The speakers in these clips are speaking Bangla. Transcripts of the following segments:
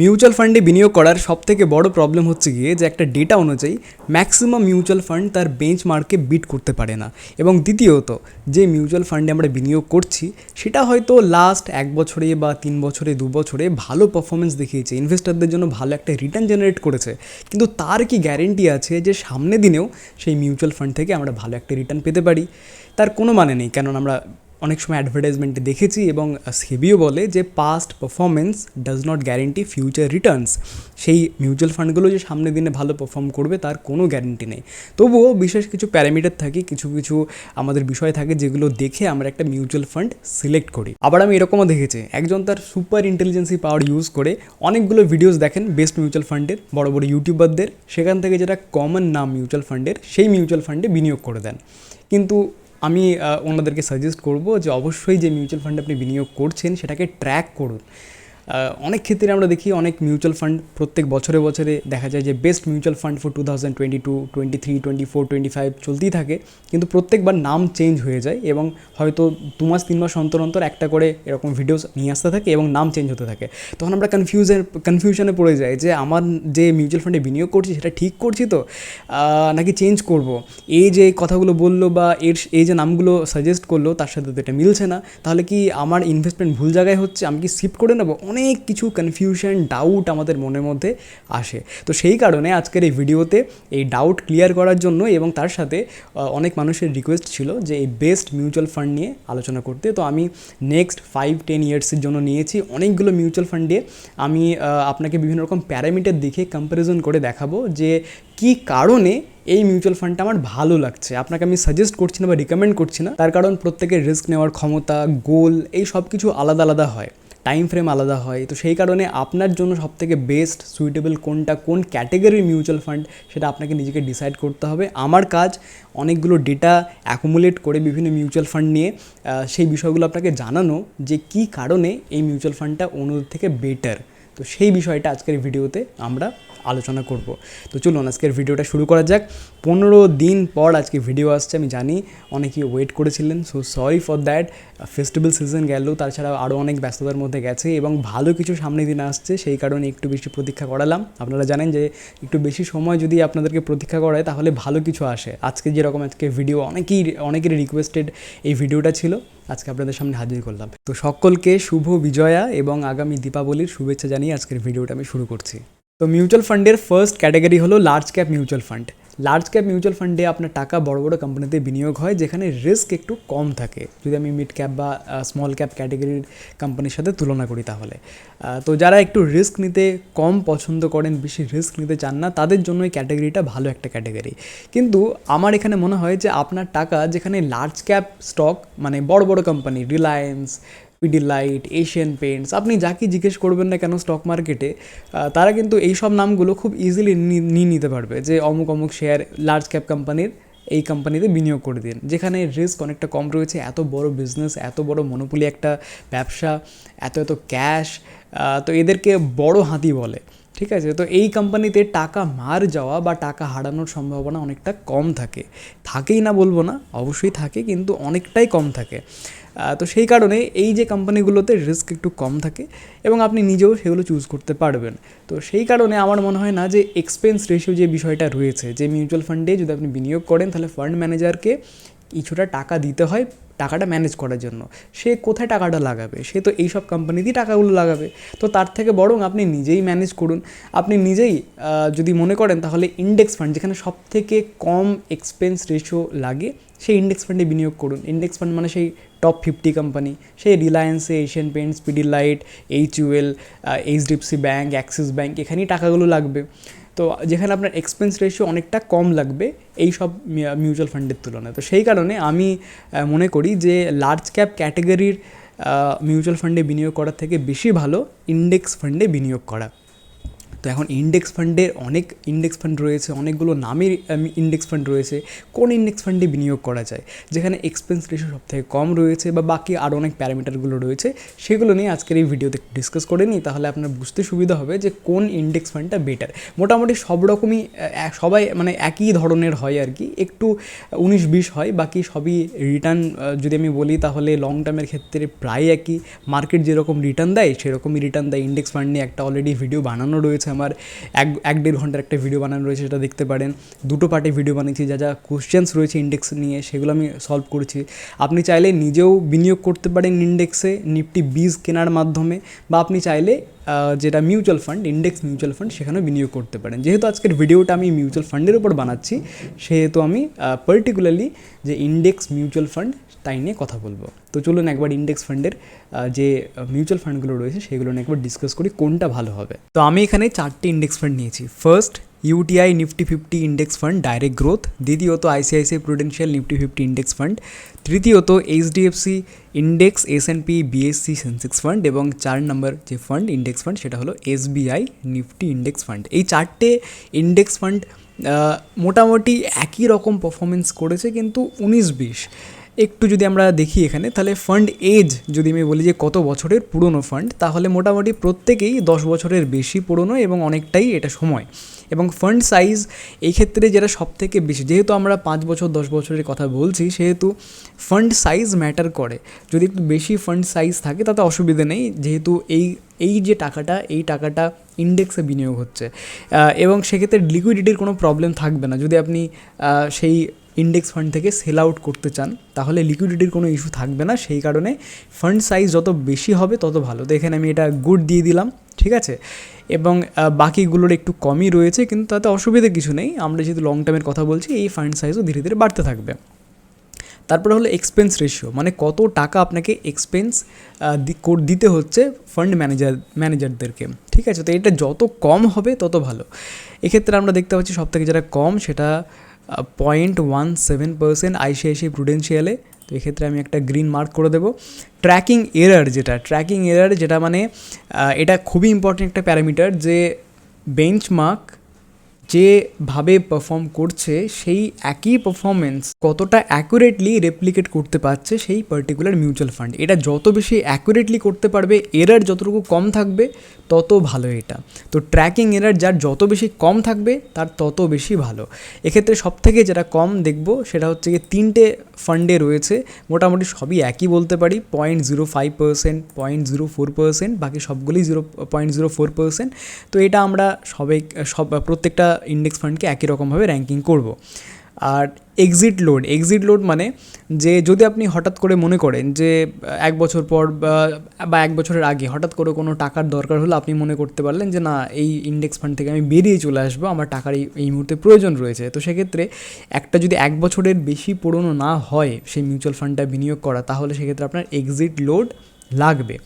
মিউচুয়াল ফান্ডে বিনিয়োগ করার সবথেকে বড় প্রবলেম হচ্ছে গিয়ে যে একটা ডেটা অনুযায়ী ম্যাক্সিমাম মিউচুয়াল ফান্ড তার বেঞ্চমার্ককে বিট করতে পারে না। এবং দ্বিতীয়ত, যে মিউচুয়াল ফান্ডে আমরা বিনিয়োগ করছি সেটা হয়তো লাস্ট 1 বছরে বা 3 বছরে 2 বছরে ভালো পারফরমেন্স দেখিয়েছে, ইনভেস্টরদের জন্য ভালো একটা রিটার্ন জেনারেট করেছে, কিন্তু তার কি গ্যারেন্টি আছে যে সামনে দিনেও সেই মিউচুয়াল ফান্ড থেকে আমরা ভালো একটা রিটার্ন পেতে পারি? তার কোনো মানে নেই। কারণ আমরা অনেক সময় অ্যাডভার্টাইজমেন্টে দেখেছি এবং সেবিও বলে যে past performance does not guarantee future Returns. সেই মিউচুয়াল ফান্ডগুলো যে সামনের দিনে ভালো পারফর্ম করবে তার কোনো গ্যারেন্টি নেই। তবুও বিশেষ কিছু প্যারামিটার থাকে, কিছু কিছু আমাদের বিষয় থাকে যেগুলো দেখে আমরা একটা মিউচুয়াল ফান্ড সিলেক্ট করি। আবার আমি এরকমও দেখেছি একজন তার সুপার ইন্টেলিজেন্সি পাওয়ার ইউজ করে অনেকগুলো ভিডিওস দেখেন বেস্ট মিউচুয়াল ফান্ডের, বড় বড় ইউটিউবারদের, সেখান থেকে যেটা কমন নাম মিউচুয়াল ফান্ডের সেই মিউচুয়াল ফান্ডে বিনিয়োগ করে দেন। কিন্তু আমি ওনাদেরকে সাজেস্ট করব যে অবশ্যই যে মিউচুয়াল ফান্ডে আপনি বিনিয়োগ করছেন সেটাকে ট্র্যাক করুন। অনেক ক্ষেত্রে আমরা দেখি অনেক মিউচুয়াল ফান্ড প্রত্যেক বছরে বছরে দেখা যায় যে বেস্ট মিউচুয়াল ফান্ড ফর 2022, 23, 24, 25 চলতেই থাকে, কিন্তু প্রত্যেকবার নাম চেঞ্জ হয়ে যায় এবং হয়তো 2 মাস 3 মাস অন্তর অন্তর একটা করে এরকম ভিডিওস নিয়ে আসতে থাকে এবং নাম চেঞ্জ হতে থাকে। তখন আমরা কনফিউশনে পড়ে যাই যে আমার যে মিউচুয়াল ফান্ডে বিনিয়োগ করছি সেটা ঠিক করছি তো, নাকি চেঞ্জ করব। এই যে কথাগুলো বললো বা এই যে নামগুলো সাজেস্ট করলো তার সাথে তো এটা মিলছে না, তাহলে কি আমার ইনভেস্টমেন্ট ভুল জায়গায় হচ্ছে, আমি কি শিফট করে নেবো? অনেক কিছু কনফিউশন, ডাউট আমাদের মনের মধ্যে আসে। তো সেই কারণে আজকের এই ভিডিওতে এই ডাউট ক্লিয়ার করার জন্য এবং তার সাথে অনেক মানুষের রিকোয়েস্ট ছিল যে এই বেস্ট মিউচুয়াল ফান্ড নিয়ে আলোচনা করতে। তো আমি নেক্সট 5-10 ইয়ার্সের জন্য নিয়েছি অনেকগুলো মিউচুয়াল ফান্ড দিয়ে। আমি আপনাকে বিভিন্ন রকম প্যারামিটার দেখে কম্প্যারিজন করে দেখাবো যে কী কারণে এই মিউচুয়াল ফান্ডটা আমার ভালো লাগছে। আপনাকে আমি সাজেস্ট করছি না বা রিকমেন্ড করছি না, তার কারণ প্রত্যেকের রিস্ক নেওয়ার ক্ষমতা, গোল, এই সব কিছু আলাদা আলাদা হয়, টাইম ফ্রেম আলাদা হয়। তো সেই কারণে আপনার জন্য সবথেকে বেস্ট সুইটেবল কোনটা, কোন ক্যাটেগরির মিউচুয়াল ফান্ড, সেটা আপনাকে নিজেকে ডিসাইড করতে হবে। আমার কাজ অনেকগুলো ডেটা অ্যাকুমুলেট করে বিভিন্ন মিউচুয়াল ফান্ড নিয়ে সেই বিষয়গুলো আপনাকে জানানো যে কী কারণে এই মিউচুয়াল ফান্ডটা অন্যদের থেকে বেটার। তো সেই বিষয়টা আজকের ভিডিওতে আমরা আলোচনা করব। তো চলুন আজকের ভিডিওটা শুরু করা যাক। 15 দিন পর আজকে ভিডিও আসছে, আমি জানি অনেকেই ওয়েট করেছিলেন, so sorry for that. Festival season গেল, তাছাড়া আরও অনেক ব্যস্ততার মধ্যে গেছে এবং ভালো কিছু সামনে দিন আসছে, সেই কারণে একটু বেশি প্রতীক্ষা করালাম। আপনারা জানেন যে একটু বেশি সময় যদি আপনাদেরকে প্রতীক্ষা করায় তাহলে ভালো কিছু আসে। আজকে যেরকম আজকে ভিডিও অনেকেরই রিকোয়েস্টেড এই ভিডিওটা ছিল, আজকে আপনাদের সামনে হাজির করলাম। তো সকলকে শুভ বিজয়া এবং আগামী দীপাবলির শুভেচ্ছা জানিয়ে আজকের ভিডিওটা আমি শুরু করছি। তো মিউচুয়াল ফান্ডের ফার্স্ট ক্যাটাগরি হলো large cap mutual fund. Large cap mutual ফান্ডে আপনার টাকা বড় বড় কোম্পানিতে বিনিয়োগ হয় যেখানে রিস্ক একটু কম থাকে, যদি আমি মিড ক্যাপ বা স্মল ক্যাপ ক্যাটাগরির কোম্পানির সাথে তুলনা করি তাহলে। তো যারা একটু রিস্ক নিতে কম পছন্দ করেন, বেশি রিস্ক নিতে চান না, তাদের জন্য এই ক্যাটাগরিটা ভালো একটা ক্যাটাগরি। কিন্তু আমার এখানে মনে হয় যে আপনার টাকা যেখানে লার্জ ক্যাপ স্টক, মানে বড় বড় company, Reliance, Pidilite, Asian paints, আপনি যাকে জিজ্ঞেস করবেন না কেন স্টক মার্কেটে, তারা কিন্তু এই সব নামগুলো খুব ইজিলি নিয়ে নিতে পারবে যে অমুক অমুক শেয়ার লার্জ ক্যাপ কোম্পানির, এই কোম্পানিতে বিনিয়োগ করে দিন, যেখানে রিস্ক অনেকটা কম রয়েছে। এত বড় বিজনেস, এত বড় মনোপলি একটা ব্যবসা, এত এত ক্যাশ, তো এদেরকে বড় হাতি বলে, ঠিক আছে? তো এই কোম্পানিতে টাকা মার যাওয়া বা টাকা হারানোর সম্ভাবনা অনেকটা কম থাকে। থাকেই না বলবো না, অবশ্যই থাকে, কিন্তু অনেকটাই কম থাকে। তো সেই কারণে এই যে কোম্পানিগুলোতে রিস্ক একটু কম থাকে এবং আপনি নিজেও সেগুলো চুজ করতে পারবেন। তো সেই কারণে আমার মনে হয় না যে এক্সপেন্স রেশিও যে বিষয়টা রয়েছে, যে মিউচুয়াল ফান্ডে যদি আপনি বিনিয়োগ করেন তাহলে ফান্ড ম্যানেজারকে কিছুটা টাকা দিতে হয় টাকাটা ম্যানেজ করার জন্য। সে কোথায় টাকাটা লাগাবে? সে তো এইসব কোম্পানিতেই টাকাগুলো লাগাবে। তো তার থেকে বরং আপনি নিজেই ম্যানেজ করুন। আপনি নিজেই যদি মনে করেন তাহলে ইন্ডেক্স ফান্ড, যেখানে সব থেকে কম এক্সপেন্স রেশিও লাগে, সেই ইন্ডেক্স ফান্ডে বিনিয়োগ করুন। ইন্ডেক্স ফান্ড মানে সেই টপ 50 কোম্পানি, সেই রিলায়েন্সে, Asian Paints, Pidilite, HUL, HDFC bank, Axis bank, এখানেই টাকাগুলো লাগবে। তো যেখানে আপনার এক্সপেন্স রেশিও অনেকটা কম লাগবে এই সব মিউচুয়াল ফান্ডের তুলনায়। তো সেই কারণে আমি মনে করি যে লার্জ ক্যাপ ক্যাটাগরির মিউচুয়াল ফান্ডে বিনিয়োগ করার থেকে বেশি ভালো ইন্ডেক্স ফান্ডে বিনিয়োগ করা। তো এখন ইন্ডেক্স ফান্ডের অনেক ইন্ডেক্স ফান্ড রয়েছে, অনেকগুলো নামের ইন্ডেক্স ফান্ড রয়েছে। কোন ইন্ডেক্স ফান্ডে বিনিয়োগ করা যায়, যেখানে এক্সপেন্স রেশিও সবথেকে কম রয়েছে বা বাকি আরও অনেক প্যারামিটারগুলো রয়েছে, সেগুলো নিয়ে আজকের এই ভিডিওতে ডিসকাস করে নিই। তাহলে আপনার বুঝতে সুবিধা হবে যে কোন ইন্ডেক্স ফান্ডটা বেটার। মোটামুটি সব রকমই সবাই মানে একই ধরনের হয় আর কি, একটু 19-20 হয়, বাকি সবই রিটার্ন যদি আমি বলি তাহলে লং টার্মের ক্ষেত্রে প্রায় একই। মার্কেট যেরকম রিটার্ন দেয় সেরকমই রিটার্ন দেয়। ইন্ডেক্স ফান্ড নিয়ে একটা অলরেডি ভিডিও বানানো রয়েছে আমার, 1-1.5 ঘন্টার একটা ভিডিও বানানো রয়েছে, সেটা দেখতে পারেন। 2টো পার্টে ভিডিও বানিয়েছি, যা যা কোশ্চেন্স রয়েছে ইন্ডেক্স নিয়ে সেগুলো আমি সলভ করেছি। আপনি চাইলে নিজেও বিনিয়োগ করতে পারেন ইন্ডেক্সে নিফটি 20 কেনার মাধ্যমে, বা আপনি চাইলে যেটা mutual fund, index mutual fund, সেখানেও বিনিয়োগ করতে পারেন। যেহেতু আজকের ভিডিওটা আমি মিউচুয়াল ফান্ডের উপর বানাচ্ছি, সেহেতু আমি পার্টিকুলারলি যে ইন্ডেক্স মিউচুয়াল ফান্ড তাই নিয়ে কথা বলবো। তো চলুন একবার ইন্ডেক্স ফান্ডের যে মিউচুয়াল ফান্ডগুলো রয়েছে সেগুলো নিয়ে একবার ডিসকাস করি কোনটা ভালো হবে। তো আমি এখানে 4টে ইন্ডেক্স ফান্ড নিয়েছি। First, UTI Nifty 50 index fund direct growth. দ্বিতীয়ত ICICI Prudential Nifty 50 index fund. তৃতীয়ত HDFC index S&P BSE Sensex fund. এবং 4 নম্বর যে ফান্ড ইন্ডেক্স ফান্ড সেটা হলো এসবিআই নিফটি ইন্ডেক্স ফান্ড। এই 4টে ইন্ডেক্স ফান্ড মোটামুটি একই রকম পারফরমেন্স করেছে, কিন্তু 19-20 একটু যদি আমরা দেখি এখানে, তাহলে ফান্ড এজ যদি আমি বলি যে কত বছরের পুরনো ফান্ড, তাহলে মোটামুটি প্রত্যেকেই 10 বছরের বেশি পুরনো এবং অনেকটাই এটা সময়। এবং ফান্ড সাইজ এই ক্ষেত্রে যেটা সবথেকে বেশি, যেহেতু আমরা 5 বছর 10 বছরের কথা বলছি, সেহেতু ফান্ড সাইজ ম্যাটার করে। যদি একটু বেশি ফান্ড সাইজ থাকে তাতে অসুবিধা নেই, যেহেতু এই যে টাকাটা, এই টাকাটা ইন্ডেক্সে বিনিয়োগ হচ্ছে, এবং সেক্ষেত্রে লিকুইডিটির কোনো প্রবলেম থাকবে না। যদি আপনি সেই ইন্ডেক্স ফান্ড থেকে সেল আউট করতে চান তাহলে লিকুইডিটির কোনো ইস্যু থাকবে না। সেই কারণে ফান্ড সাইজ যত বেশি হবে তত ভালো। তো এখানে আমি এটা গুড দিয়ে দিলাম, ঠিক আছে। এবং বাকিগুলোর একটু কমই রয়েছে, কিন্তু তাতে অসুবিধা কিছু নেই। আমরা যেহেতু লং টার্মের কথা বলছি, এই ফান্ড সাইজও ধীরে ধীরে বাড়তে থাকবে। তারপরে হলো এক্সপেন্স রেশিও, মানে কত টাকা আপনাকে এক্সপেন্স দিতে হচ্ছে ফান্ড ম্যানেজারদেরকে, ঠিক আছে। তো এটা যত কম হবে তত ভালো। এক্ষেত্রে আমরা দেখতে পাচ্ছি সবথেকে যেটা কম সেটা 0.17% আইসিআইসিআই প্রুডেন্সিয়ালে। তো এক্ষেত্রে আমি একটা গ্রিন মার্ক করে দেবো। ট্র্যাকিং এরার যেটা মানে এটা খুবই ইম্পর্টেন্ট একটা প্যারামিটার, যে বেঞ্চমার্ক যেভাবে পারফর্ম করছে সেই একই পারফরমেন্স কতটা অ্যাকুরেটলি রেপ্লিকেট করতে পারছে সেই পার্টিকুলার মিউচুয়াল ফান্ড। এটা যত বেশি অ্যাকুরেটলি করতে পারবে, এরার যতটুকু কম থাকবে তত ভালো এটা। তো ট্র্যাকিং এরার যার যত বেশি কম থাকবে তার তত বেশি ভালো। এক্ষেত্রে সবথেকে যেটা কম দেখব সেটা হচ্ছে কি 3টে ফান্ডে রয়েছে, মোটামুটি সবই একই বলতে পারি, 0.05%, 0.04%, বাকি সবগুলি 0.04%। তো এটা আমরা প্রত্যেকটা ইন্ডেক্স ফান্ডকে একই রকমভাবে র্যাঙ্কিং করব। আর এক্সিট লোড মানে যে যদি আপনি হঠাৎ করে মনে করেন যে 1 বছর পর বা 1 বছরের আগে হঠাৎ করে কোনো টাকার দরকার হলো, আপনি মনে করতে পারলেন যে না, এই ইন্ডেক্স ফান্ড থেকে আমি বেরিয়ে চলে আসবো, আমার টাকার এই মুহূর্তে প্রয়োজন রয়েছে। তো সেক্ষেত্রে একটা যদি 1 বছরের বেশি পুরনো না হয় সেই মিউচুয়াল ফান্ডটা বিনিয়োগ করা, তাহলে সেক্ষেত্রে আপনার এক্সিট লোড লাগবে।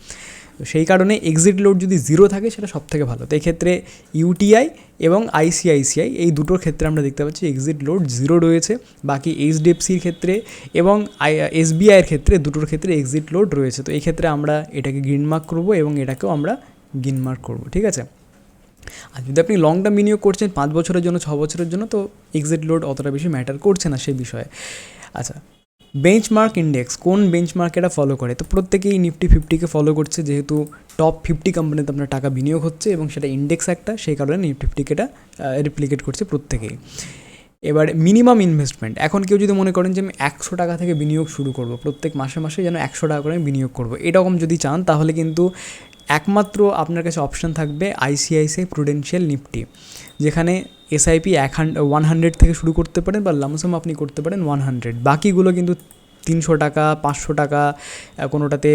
তো সেই কারণে এক্সিট লোড যদি 0 থাকে সেটা সবথেকে ভালো। তো এক্ষেত্রে ইউটিআই এবং আইসিআইসিআই এই দুটোর ক্ষেত্রে আমরা দেখতে পাচ্ছি এক্সিট লোড 0 রয়েছে। বাকি এইচডিএফসির ক্ষেত্রে এবং এসবিআইয়ের ক্ষেত্রে দুটোর ক্ষেত্রে এক্সিট লোড রয়েছে। তো এই ক্ষেত্রে আমরা এটাকে গ্রিন মার্ক করবো এবং এটাকেও আমরা গ্রিন মার্ক করবো, ঠিক আছে। আর যদি আপনি লং টার্ম বিনিয়োগ করছেন 5 বছরের জন্য, 6 বছরের জন্য, তো এক্সিট লোড অতটা বেশি ম্যাটার করছে না সেই বিষয়ে। আচ্ছা, বেঞ্চমার্ক ইন্ডেক্স, কোন বেঞ্চমার্ক এটা ফলো করে? তো প্রত্যেকেই নিফটি 50কে ফলো করছে, যেহেতু টপ 50 কোম্পানিতে আপনার টাকা বিনিয়োগ হচ্ছে এবং সেটা ইন্ডেক্স একটা, সেই কারণে নিফটি 50কে এটা রেপ্লিকেট করছে প্রত্যেকেই। এবার মিনিমাম ইনভেস্টমেন্ট, এখন কেউ যদি মনে করেন যে আমি 100 টাকা থেকে বিনিয়োগ শুরু করব, প্রত্যেক মাসে মাসে যেন 100 টাকা করে আমি বিনিয়োগ করব, এরকম যদি চান, তাহলে কিন্তু একমাত্র আপনার কাছে অপশান থাকবে আইসিআইসিআই প্রুডেন্সিয়াল নিফটি, যেখানে এসআইপি 100 থেকে শুরু করতে পারেন বা লামসাম আপনি করতে পারেন 100। বাকিগুলো কিন্তু 300 টাকা, 500 টাকা, কোনোটাতে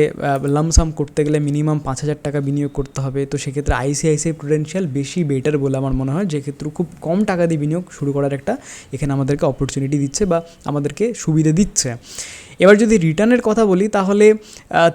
লামসাম করতে গেলে মিনিমাম 5000 টাকা বিনিয়োগ করতে হবে। তো সেক্ষেত্রে আইসিআইসিআই প্রুডেন্সিয়াল বেশি বেটার বলে আমার মনে হয়, যেক্ষেত্রে খুব কম টাকা দিয়ে বিনিয়োগ শুরু করার একটা এখানে আমাদেরকে অপরচুনিটি দিচ্ছে বা আমাদেরকে সুবিধা দিচ্ছে। এবার যদি রিটার্নের কথা বলি, তাহলে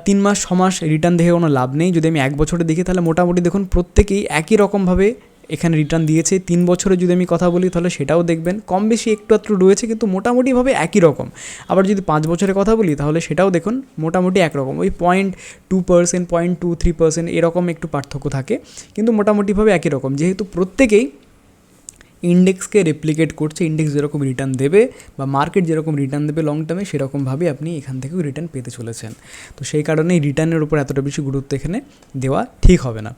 3 মাস 6 মাস রিটার্ন দেখে কোনো লাভ নেই। যদি আমি 1 বছরে দেখি, তাহলে মোটামুটি দেখুন প্রত্যেকেই একই রকমভাবে এখানে রিটার্ন দিয়েছে। 3 বছরে যদি আমি কথা বলি তাহলে সেটাও দেখবেন কম বেশি একটু আধটু রয়েছে, কিন্তু মোটামুটিভাবে একই রকম। আবার যদি 5 বছরের কথা বলি তাহলে সেটাও দেখুন মোটামুটি একরকম, ওই 0.2%, 0.23% এরকম একটু পার্থক্য থাকে, কিন্তু মোটামুটিভাবে একই রকম। যেহেতু প্রত্যেকেই ইন্ডেক্সকে রেপ্লিকেট করছে, ইন্ডেক্স যেরকম রিটার্ন দেবে বা মার্কেট যেরকম রিটার্ন দেবে লং টার্মে, সেরকমভাবে আপনি এখান থেকেও রিটার্ন পেতে চলেছেন। তো সেই কারণেই রিটার্নের উপর এতটা বেশি গুরুত্ব এখানে দেওয়া ঠিক হবে না।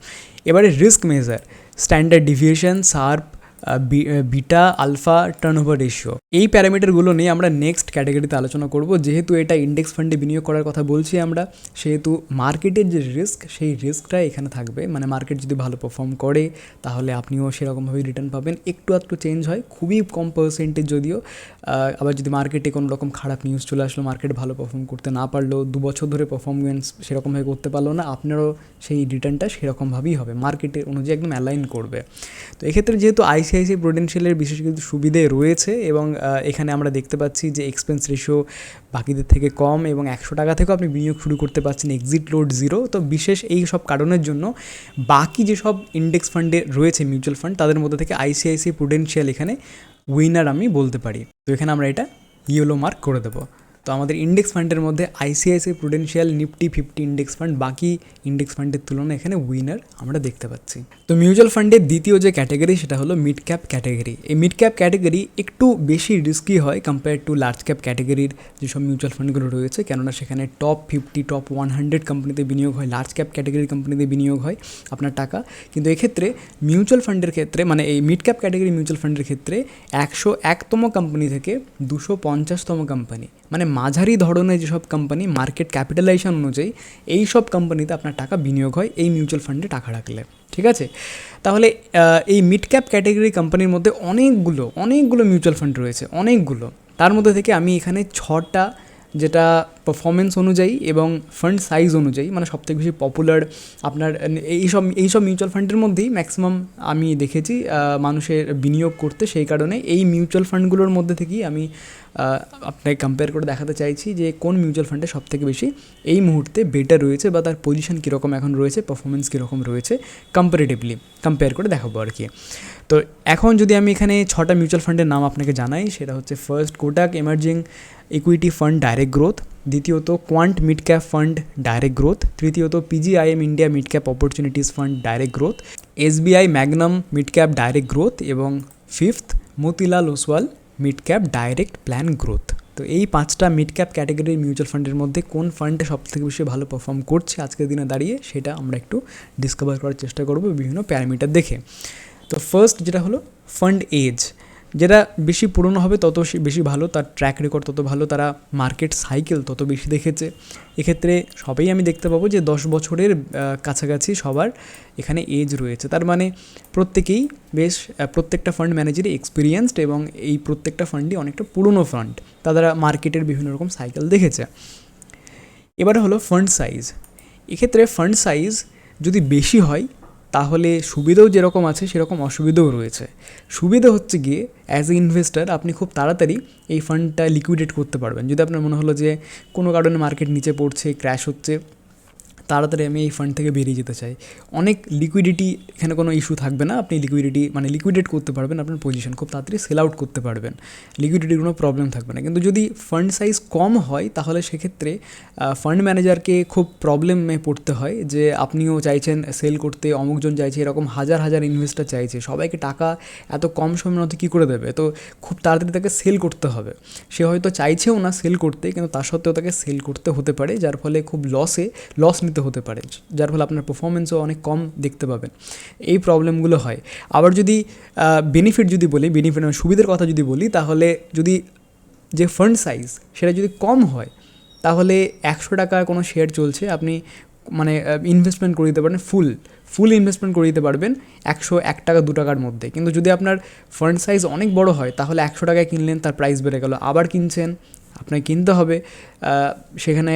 এবারে risk measure, standard deviation, Sharpe, beta, alpha, turnover ratio, এই প্যারামিটারগুলো নিয়ে আমরা নেক্সট ক্যাটাগরিতে আলোচনা করব। যেহেতু এটা ইন্ডেক্স ফান্ডে বিনিয়োগ করার কথা বলছি আমরা, সেহেতু মার্কেটের যে রিস্ক, সেই রিস্কটা এখানে থাকবে। মানে মার্কেট যদি ভালো পারফর্ম করে তাহলে আপনিও সেরকমভাবেই রিটার্ন পাবেন। একটু আধটু চেঞ্জ হয়, খুবই কম পার্সেন্টেজ যদিও। আবার যদি মার্কেটে কোনো রকম খারাপ নিউজ চলে আসলো, মার্কেট ভালো পারফর্ম করতে না পারলো, 2 বছর ধরে পারফরমেন্স সেরকমভাবে করতে পারলো না, আপনারও সেই রিটার্নটা সেরকমভাবেই হবে, মার্কেটের অনুযায়ী একদম অ্যালাইন করবে। তো এক্ষেত্রে যেহেতু আইসিআইসিআই প্রুডেন্সিয়ালের বিশেষ কিছু সুবিধে রয়েছে, এবং এখানে আমরা দেখতে পাচ্ছি যে এক্সপেন্স রেশিও বাকিদের থেকে কম, এবং 100 টাকা থেকেও আপনি বিনিয়োগ শুরু করতে পারছেন, এক্সিট লোড 0। তো বিশেষ এই সব কারণের জন্য বাকি যেসব ইন্ডেক্স ফান্ডে রয়েছে মিউচুয়াল ফান্ড, তাদের মধ্যে থেকে আইসিআইসিআই প্রুডেন্সিয়াল এখানে উইনার আমি বলতে পারি। তো এখানে আমরা এটা ইয়েলো মার্ক করে দেবো। তো আমাদের ইন্ডেক্স ফান্ডের মধ্যে ICICI Prudential, Nifty 50 index fund বাকি ইন্ডেক্স ফান্ডের তুলনায় এখানে উইনার আমরা দেখতে পাচ্ছি। তো মিউচুয়াল ফান্ডের দ্বিতীয় যে ক্যাটাগরি সেটা হলো মিড ক্যাপ ক্যাটাগরি। এই মিড ক্যাপ ক্যাটাগরি একটু বেশি রিস্কি হয় কম্পেয়ার টু লার্জ ক্যাপ ক্যাটাগরির যেসব মিউচুয়াল ফান্ডগুলো রয়েছে, কেননা সেখানে টপ 50, টপ 100 কোম্পানিতে বিনিয়োগ হয়, লার্জ ক্যাপ ক্যাটাগরির কোম্পানিতে বিনিয়োগ হয় আপনার টাকা। কিন্তু এক্ষেত্রে মিউচুয়াল ফান্ডের ক্ষেত্রে, মানে এই মিড ক্যাপ ক্যাটাগরি মিউচুয়াল ফান্ডের ক্ষেত্রে 101তম কোম্পানি থেকে 250তম কোম্পানি, মানে মাঝারি ধরনের যেসব কোম্পানি মার্কেট ক্যাপিটালাইজেশন অনুযায়ী, এই সব কোম্পানিতে আপনার টাকা বিনিয়োগ হয় এই মিউচুয়াল ফান্ডে টাকা রাখলে। ঠিক আছে, তাহলে এই মিড ক্যাপ ক্যাটাগরি কোম্পানির মধ্যে অনেকগুলো মিউচুয়াল ফান্ড রয়েছে, অনেকগুলো। তার মধ্যে থেকে আমি এখানে 6টা, যেটা পারফরমেন্স অনুযায়ী এবং ফান্ড সাইজ অনুযায়ী, মানে সবথেকে বেশি পপুলার আপনার এইসব মিউচুয়াল ফান্ডের মধ্যেই ম্যাক্সিমাম আমি দেখেছি মানুষের বিনিয়োগ করতে। সেই কারণে এই মিউচুয়াল ফান্ডগুলোর মধ্যে থেকেই আমি আপনাকে কম্পেয়ার করে দেখাতে চাইছি যে কোন মিউচুয়াল ফান্ডে সবথেকে বেশি এই মুহূর্তে বেটার রয়েছে, বা তার পজিশন কীরকম এখন রয়েছে, পারফরমেন্স কীরকম রয়েছে, কম্পারেটিভলি কম্পেয়ার করে দেখাবো আর কি। তো এখন যদি আমি এখানে 6টা মিউচুয়াল ফান্ডের নাম আপনাকে জানাই, সেটা হচ্ছে first Kotak emerging equity fund direct growth, দ্বিতীয়ত Quant mid cap fund direct growth, তৃতীয়ত PGIM India mid cap opportunities fund direct growth, SBI Magnum mid cap direct growth, এবং fifth Motilal Oswal mid cap direct plan growth. তো এই 5টা মিড ক্যাপ ক্যাটাগরির মিউচুয়াল ফান্ডের মধ্যে কোন ফান্ডটা সবথেকে বেশি ভালো পারফর্ম করছে আজকের দিনে দাঁড়িয়ে, সেটা আমরা একটু ডিসকভার করার চেষ্টা করব বিভিন্ন প্যারামিটার দেখে। তো ফার্স্ট যেটা হলো ফান্ড এজ, যেটা বেশি পুরনো হবে তত বেশি ভালো, তার ট্র্যাক রেকর্ড তত ভালো, তারা মার্কেট সাইকেল তত বেশি দেখেছে। এক্ষেত্রে সবাই আমি দেখতে পাবো যে 10 বছরের কাছাকাছি সবার এখানে এজ রয়েছে। তার মানে প্রত্যেকেই প্রত্যেকটা ফান্ড ম্যানেজারই এক্সপিরিয়েন্সড, এবং এই প্রত্যেকটা ফান্ডই অনেকটা পুরনো ফান্ড, তারা মার্কেটের বিভিন্ন রকম সাইকেল দেখেছে। এবারে হলো ফান্ড সাইজ। এক্ষেত্রে ফান্ড সাইজ যদি বেশি হয় তাহলে সুবিধাও যেরকম আছে সেরকম অসুবিধাও রয়েছে। সুবিধা হচ্ছে গিয়ে অ্যাজ এ ইনভেস্টার আপনি খুব তাড়াতাড়ি এই ফান্ডটা লিকুইডেট করতে পারবেন। যদি আপনার মনে হলো যে কোনো কারণে মার্কেট নিচে পড়ছে, ক্র্যাশ হচ্ছে, তাড়াতাড়ি আমি এই ফান্ড থেকে বেরিয়ে যেতে চাই, অনেক লিকুইডিটি, এখানে কোনো ইস্যু থাকবে না, আপনি লিকুইডিটি মানে লিকুইডেট করতে পারবেন, আপনার পজিশন খুব তাড়াতাড়ি সেল আউট করতে পারবেন, লিকুইডিটির কোনো প্রবলেম থাকবে না। কিন্তু যদি ফান্ড সাইজ কম হয় তাহলে সেক্ষেত্রে ফান্ড ম্যানেজারকে খুব প্রবলেমে পড়তে হয়, যে আপনিও চাইছেন সেল করতে, অমুকজন চাইছে, এরকম হাজার হাজার ইনভেস্টার চাইছে, সবাইকে টাকা এত কম সময়ের মধ্যে কী করে দেবে, তো খুব তাড়াতাড়ি তাকে সেল করতে হবে। সে হয়তো চাইছেও না সেল করতে, কিন্তু তার সত্ত্বেও তাকে সেল করতে হতে পারে, যার ফলে খুব লস নিতে হতে পারে, যার ফলে আপনার পারফরমেন্সও অনেক কম দেখতে পাবেন। এই প্রবলেমগুলো হয়। আবার যদি বেনিফিট যদি বলি, বেনিফিট সুবিধার কথা যদি বলি, তাহলে যদি যে ফান্ড সাইজ সেটা যদি কম হয় তাহলে 100 টাকায় কোনো শেয়ার চলছে, আপনি মানে ইনভেস্টমেন্ট করে দিতে পারেন, ফুল ইনভেস্টমেন্ট করে দিতে পারবেন 101 টাকা 2 টাকার মধ্যে। কিন্তু যদি আপনার ফান্ড সাইজ অনেক বড় হয় তাহলে 100 টাকায় কিনলেন, তার প্রাইস বেড়ে গেল, আবার কিনছেন, আপনাকে কিনতে হবে, সেখানে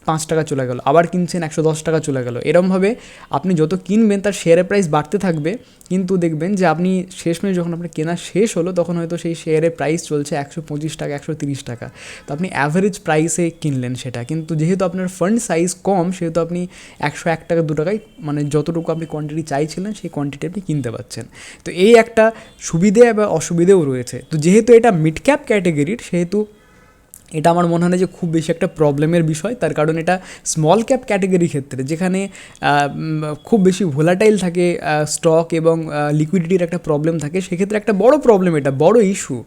5 টাকা চলে গেল, আবার কিনছেন 110 টাকা চলে গেল। এরমভাবে আপনি যত কিনবেন তার শেয়ারের প্রাইস বাড়তে থাকবে, কিন্তু দেখবেন যে আপনি শেষমেশ যখন আপনার কেনা শেষ হলো তখন হয়তো সেই শেয়ারের প্রাইস চলছে 125 টাকা, 130 টাকা। তো আপনি অ্যাভারেজ প্রাইসে কিনলেন সেটা, কিন্তু যেহেতু আপনার ফান্ড সাইজ কম সেহেতু আপনি 101 টাকা 2 টাকায় মানে যতটুকু আপনি কোয়ান্টিটি চাইছিলেন সেই কোয়ান্টিটি আপনি কিনতে পারছেন। তো এই একটা সুবিধে বা অসুবিধেও রয়েছে। তো যেহেতু এটা মিড ক্যাপ ক্যাটেগরির সেহেতু এটা আমার মনে হয় না যে খুব বেশি একটা প্রবলেমের বিষয়, তার কারণ এটা স্মল ক্যাপ ক্যাটেগরির ক্ষেত্রে যেখানে খুব বেশি ভোলাটাইল থাকে স্টক এবং লিকুইডিটির একটা প্রবলেম থাকে, সেক্ষেত্রে একটা বড় প্রবলেম, এটা বড় ইস্যু।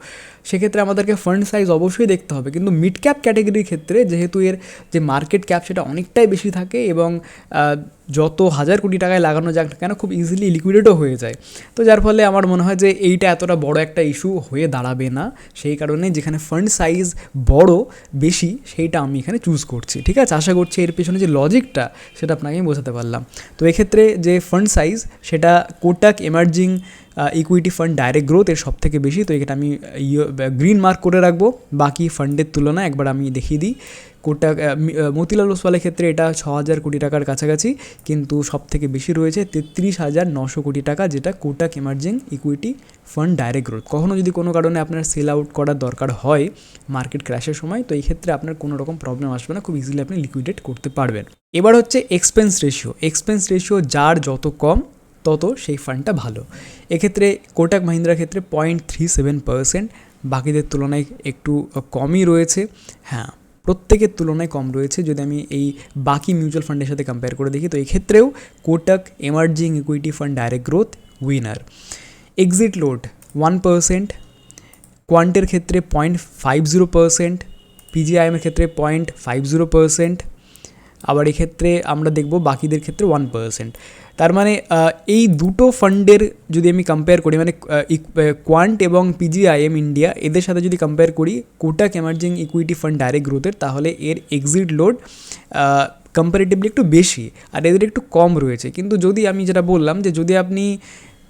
সেক্ষেত্রে আমাদেরকে ফান্ড সাইজ অবশ্যই দেখতে হবে, কিন্তু মিড ক্যাপ ক্যাটেগরির ক্ষেত্রে যেহেতু এর যে মার্কেট ক্যাপ সেটা অনেকটাই বেশি থাকে এবং যত 1000 কোটি টাকায় লাগানো যাক না কেন খুব ইজিলি লিকুইডেটও হয়ে যায়। তো যার ফলে আমার মনে হয় যে এইটা এতটা বড় একটা ইস্যু হয়ে দাঁড়াবে না, সেই কারণে যেখানে ফান্ড সাইজ বড় বেশি সেইটা আমি এখানে চুজ করছি। ঠিক আছে, আশা করছি এর পেছনে যে লজিকটা সেটা আপনাকে আমি বোঝাতে পারলাম। তো এক্ষেত্রে যে ফান্ড সাইজ সেটা Kotak emerging equity fund direct growth এর সব থেকে বেশি। তো এটা আমি গ্রিন মার্ক করে রাখবো। বাকি ফান্ডের তুলনায় একবার আমি দেখিয়ে দিই, কোটাক মতিলাল ওসওয়ালের ক্ষেত্রে এটা 6000 কোটি টাকার কাছাকাছি, কিন্তু সব থেকে বেশি রয়েছে 33,900 কোটি টাকা, যেটা Kotak emerging equity fund direct growth. কখনও যদি কোনো কারণে আপনার সেল আউট করার দরকার হয় মার্কেট ক্র্যাশের সময়, তো এই ক্ষেত্রে আপনার কোনো রকম প্রবলেম আসবে না, খুব ইজিলি আপনি লিকুইডেট করতে পারবেন। এবার হচ্ছে এক্সপেন্স রেশিও। এক্সপেন্স রেশিও যার যত কম তত সেই ফান্ডটা ভালো। এক্ষেত্রে কোটাক মাহিন্দ্রার ক্ষেত্রে 0.37%, বাকিদের তুলনায় একটু কমই রয়েছে। হ্যাঁ, প্রত্যেকের তুলনায় কম রয়েছে যদি আমি এই বাকি মিউচুয়াল ফান্ডের সাথে কম্পেয়ার করে দেখি। তো এক্ষেত্রেও Kotak emerging equity fund direct growth winner. Exit load 1%, কোয়ান্টের ক্ষেত্রে 0.50%, পিজিআইএমের ক্ষেত্রে 0.50%, আবার এক্ষেত্রে আমরা দেখব বাকিদের ক্ষেত্রে 1%। তার মানে এই দুটো ফান্ডের যদি আমি কম্পেয়ার করি, মানে কোয়ান্ট এবং পিজিআইএম ইন্ডিয়া এদের সাথে যদি কম্পেয়ার করি Kotak emerging equity fund direct গ্রোথের, তাহলে এর এক্সিট লোড কম্পারেটিভলি একটু বেশি আর এদের একটু কম রয়েছে। কিন্তু যদি আমি যেটা বললাম যে যদি আপনি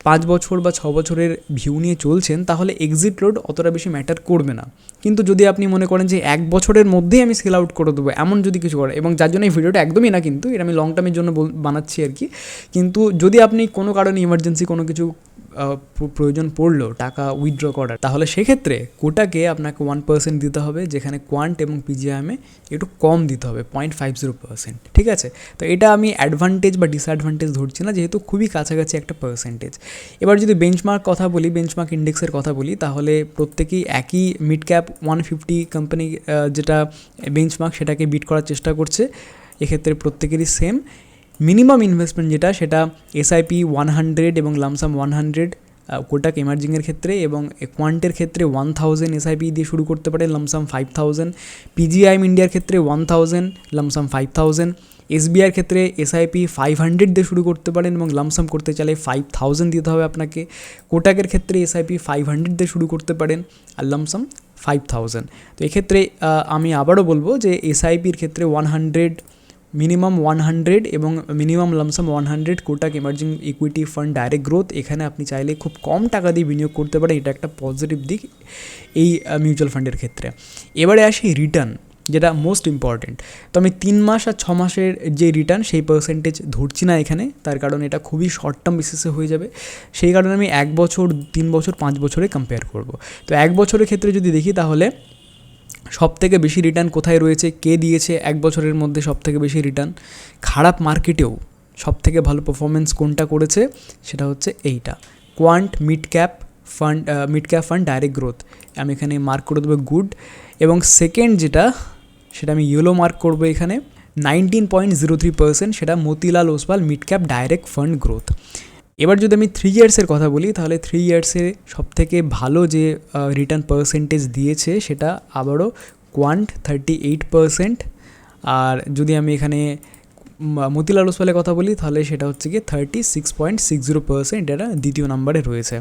5 বছর বা 6 বছরের ভিউ নিয়ে চলছেন তাহলে এক্সিট লোড অতটা বেশি ম্যাটার করবে না। কিন্তু যদি আপনি মনে করেন যে 1 বছরের মধ্যেই আমি সেল আউট করে দেবো এমন যদি কিছু করে, এবং যার জন্য এই ভিডিওটা একদমই না, কিন্তু এটা আমি লং টার্মের জন্য বানাচ্ছি আর কি। কিন্তু যদি আপনি কোনো কারণে ইমার্জেন্সি কোনো কিছু প্রয়োজন পড়লো টাকা উইথড্র করার, তাহলে সেক্ষেত্রে কোটাকে আপনাকে 1% দিতে হবে, যেখানে কোয়ান্ট এবং পিজিআইএমে একটু কম দিতে হবে 0.50%। ঠিক আছে, তো এটা আমি অ্যাডভান্টেজ বা ডিসঅ্যাডভান্টেজ ধরছি না, যেহেতু খুবই কাছাকাছি একটা পার্সেন্টেজ। এবার যদি বেঞ্চমার্ক কথা বলি, বেঞ্চমার্ক ইন্ডেক্সের কথা বলি, তাহলে প্রত্যেকেই একই মিড ক্যাপ 150 কোম্পানি যেটা বেঞ্চমার্ক সেটাকে বিট করার চেষ্টা করছে। এক্ষেত্রে প্রত্যেকেরই সেম মিনিমাম ইনভেস্টমেন্ট যেটা সেটা এসআইপি 100 এবং লামসাম 100 কোটাক এমার্জিংয়ের ক্ষেত্রে, এবং কোয়ান্টের ক্ষেত্রে 1000 এসআইপি দিয়ে শুরু করতে পারে, লামসাম 5000। পিজিআইএম ইন্ডিয়ার ক্ষেত্রে 1000, লামসাম 5000। এসবিআইয়ের ক্ষেত্রে এসআইপি 500 দিয়ে শুরু করতে পারেন এবং লামসাম করতে চাইলে 5000 দিতে হবে আপনাকে। কোটাকের ক্ষেত্রে এসআইপি 500 দিয়ে শুরু করতে পারেন আর লামসাম 5000। তো এক্ষেত্রে আমি আবারও বলবো যে এসআইপির ক্ষেত্রে 100, মিনিমাম 100 এবং minimum lump sum 100 Kotak emerging equity fund direct growth. এখানে আপনি চাইলে খুব কম টাকা দিয়ে বিনিয়োগ করতে পারেন, এটা একটা পজিটিভ দিক এই মিউচুয়াল ফান্ডের ক্ষেত্রে। এবারে আসি রিটার্ন, যেটা মোস্ট ইম্পর্টেন্ট। তো আমি 3 মাস আর 6 মাসের যে রিটার্ন সেই পার্সেন্টেজ ধরছি না এখানে, তার কারণ এটা খুবই শর্ট টার্ম বেসিসে হয়ে যাবে। সেই কারণে আমি 1 বছর, 3 বছর, 5 বছরে কম্পেয়ার করব। তো 1 বছরের ক্ষেত্রে যদি দেখি তাহলে সব থেকে বেশি রিটার্ন কোথায় রয়েছে, কে দিয়েছে 1 বছরের মধ্যে সব থেকে বেশি রিটার্ন, খারাপ মার্কেটেও সব থেকে ভালো পারফরমেন্স কোনটা করেছে, সেটা হচ্ছে এইটা quant mid cap fund direct growth. আমি এখানে মার্ক করে দেবো গুড, এবং সেকেন্ড যেটা সেটা আমি ইয়েলো মার্ক করবো এখানে 19.03%, সেটা Motilal Oswal mid cap direct fund growth. এবার যদি আমি 3 ইয়ার্সের কথা বলি তাহলে 3 ইয়ার্সে সবথেকে ভালো যে রিটার্ন পার্সেন্টেজ দিয়েছে সেটা আবারও কোয়ান্ট 38%, আর যদি আমি এখানে মতিলাল ওসওয়ালের কথা বলি তাহলে সেটা হচ্ছে গিয়ে 36.60%, এটা দ্বিতীয় নম্বরে রয়েছে।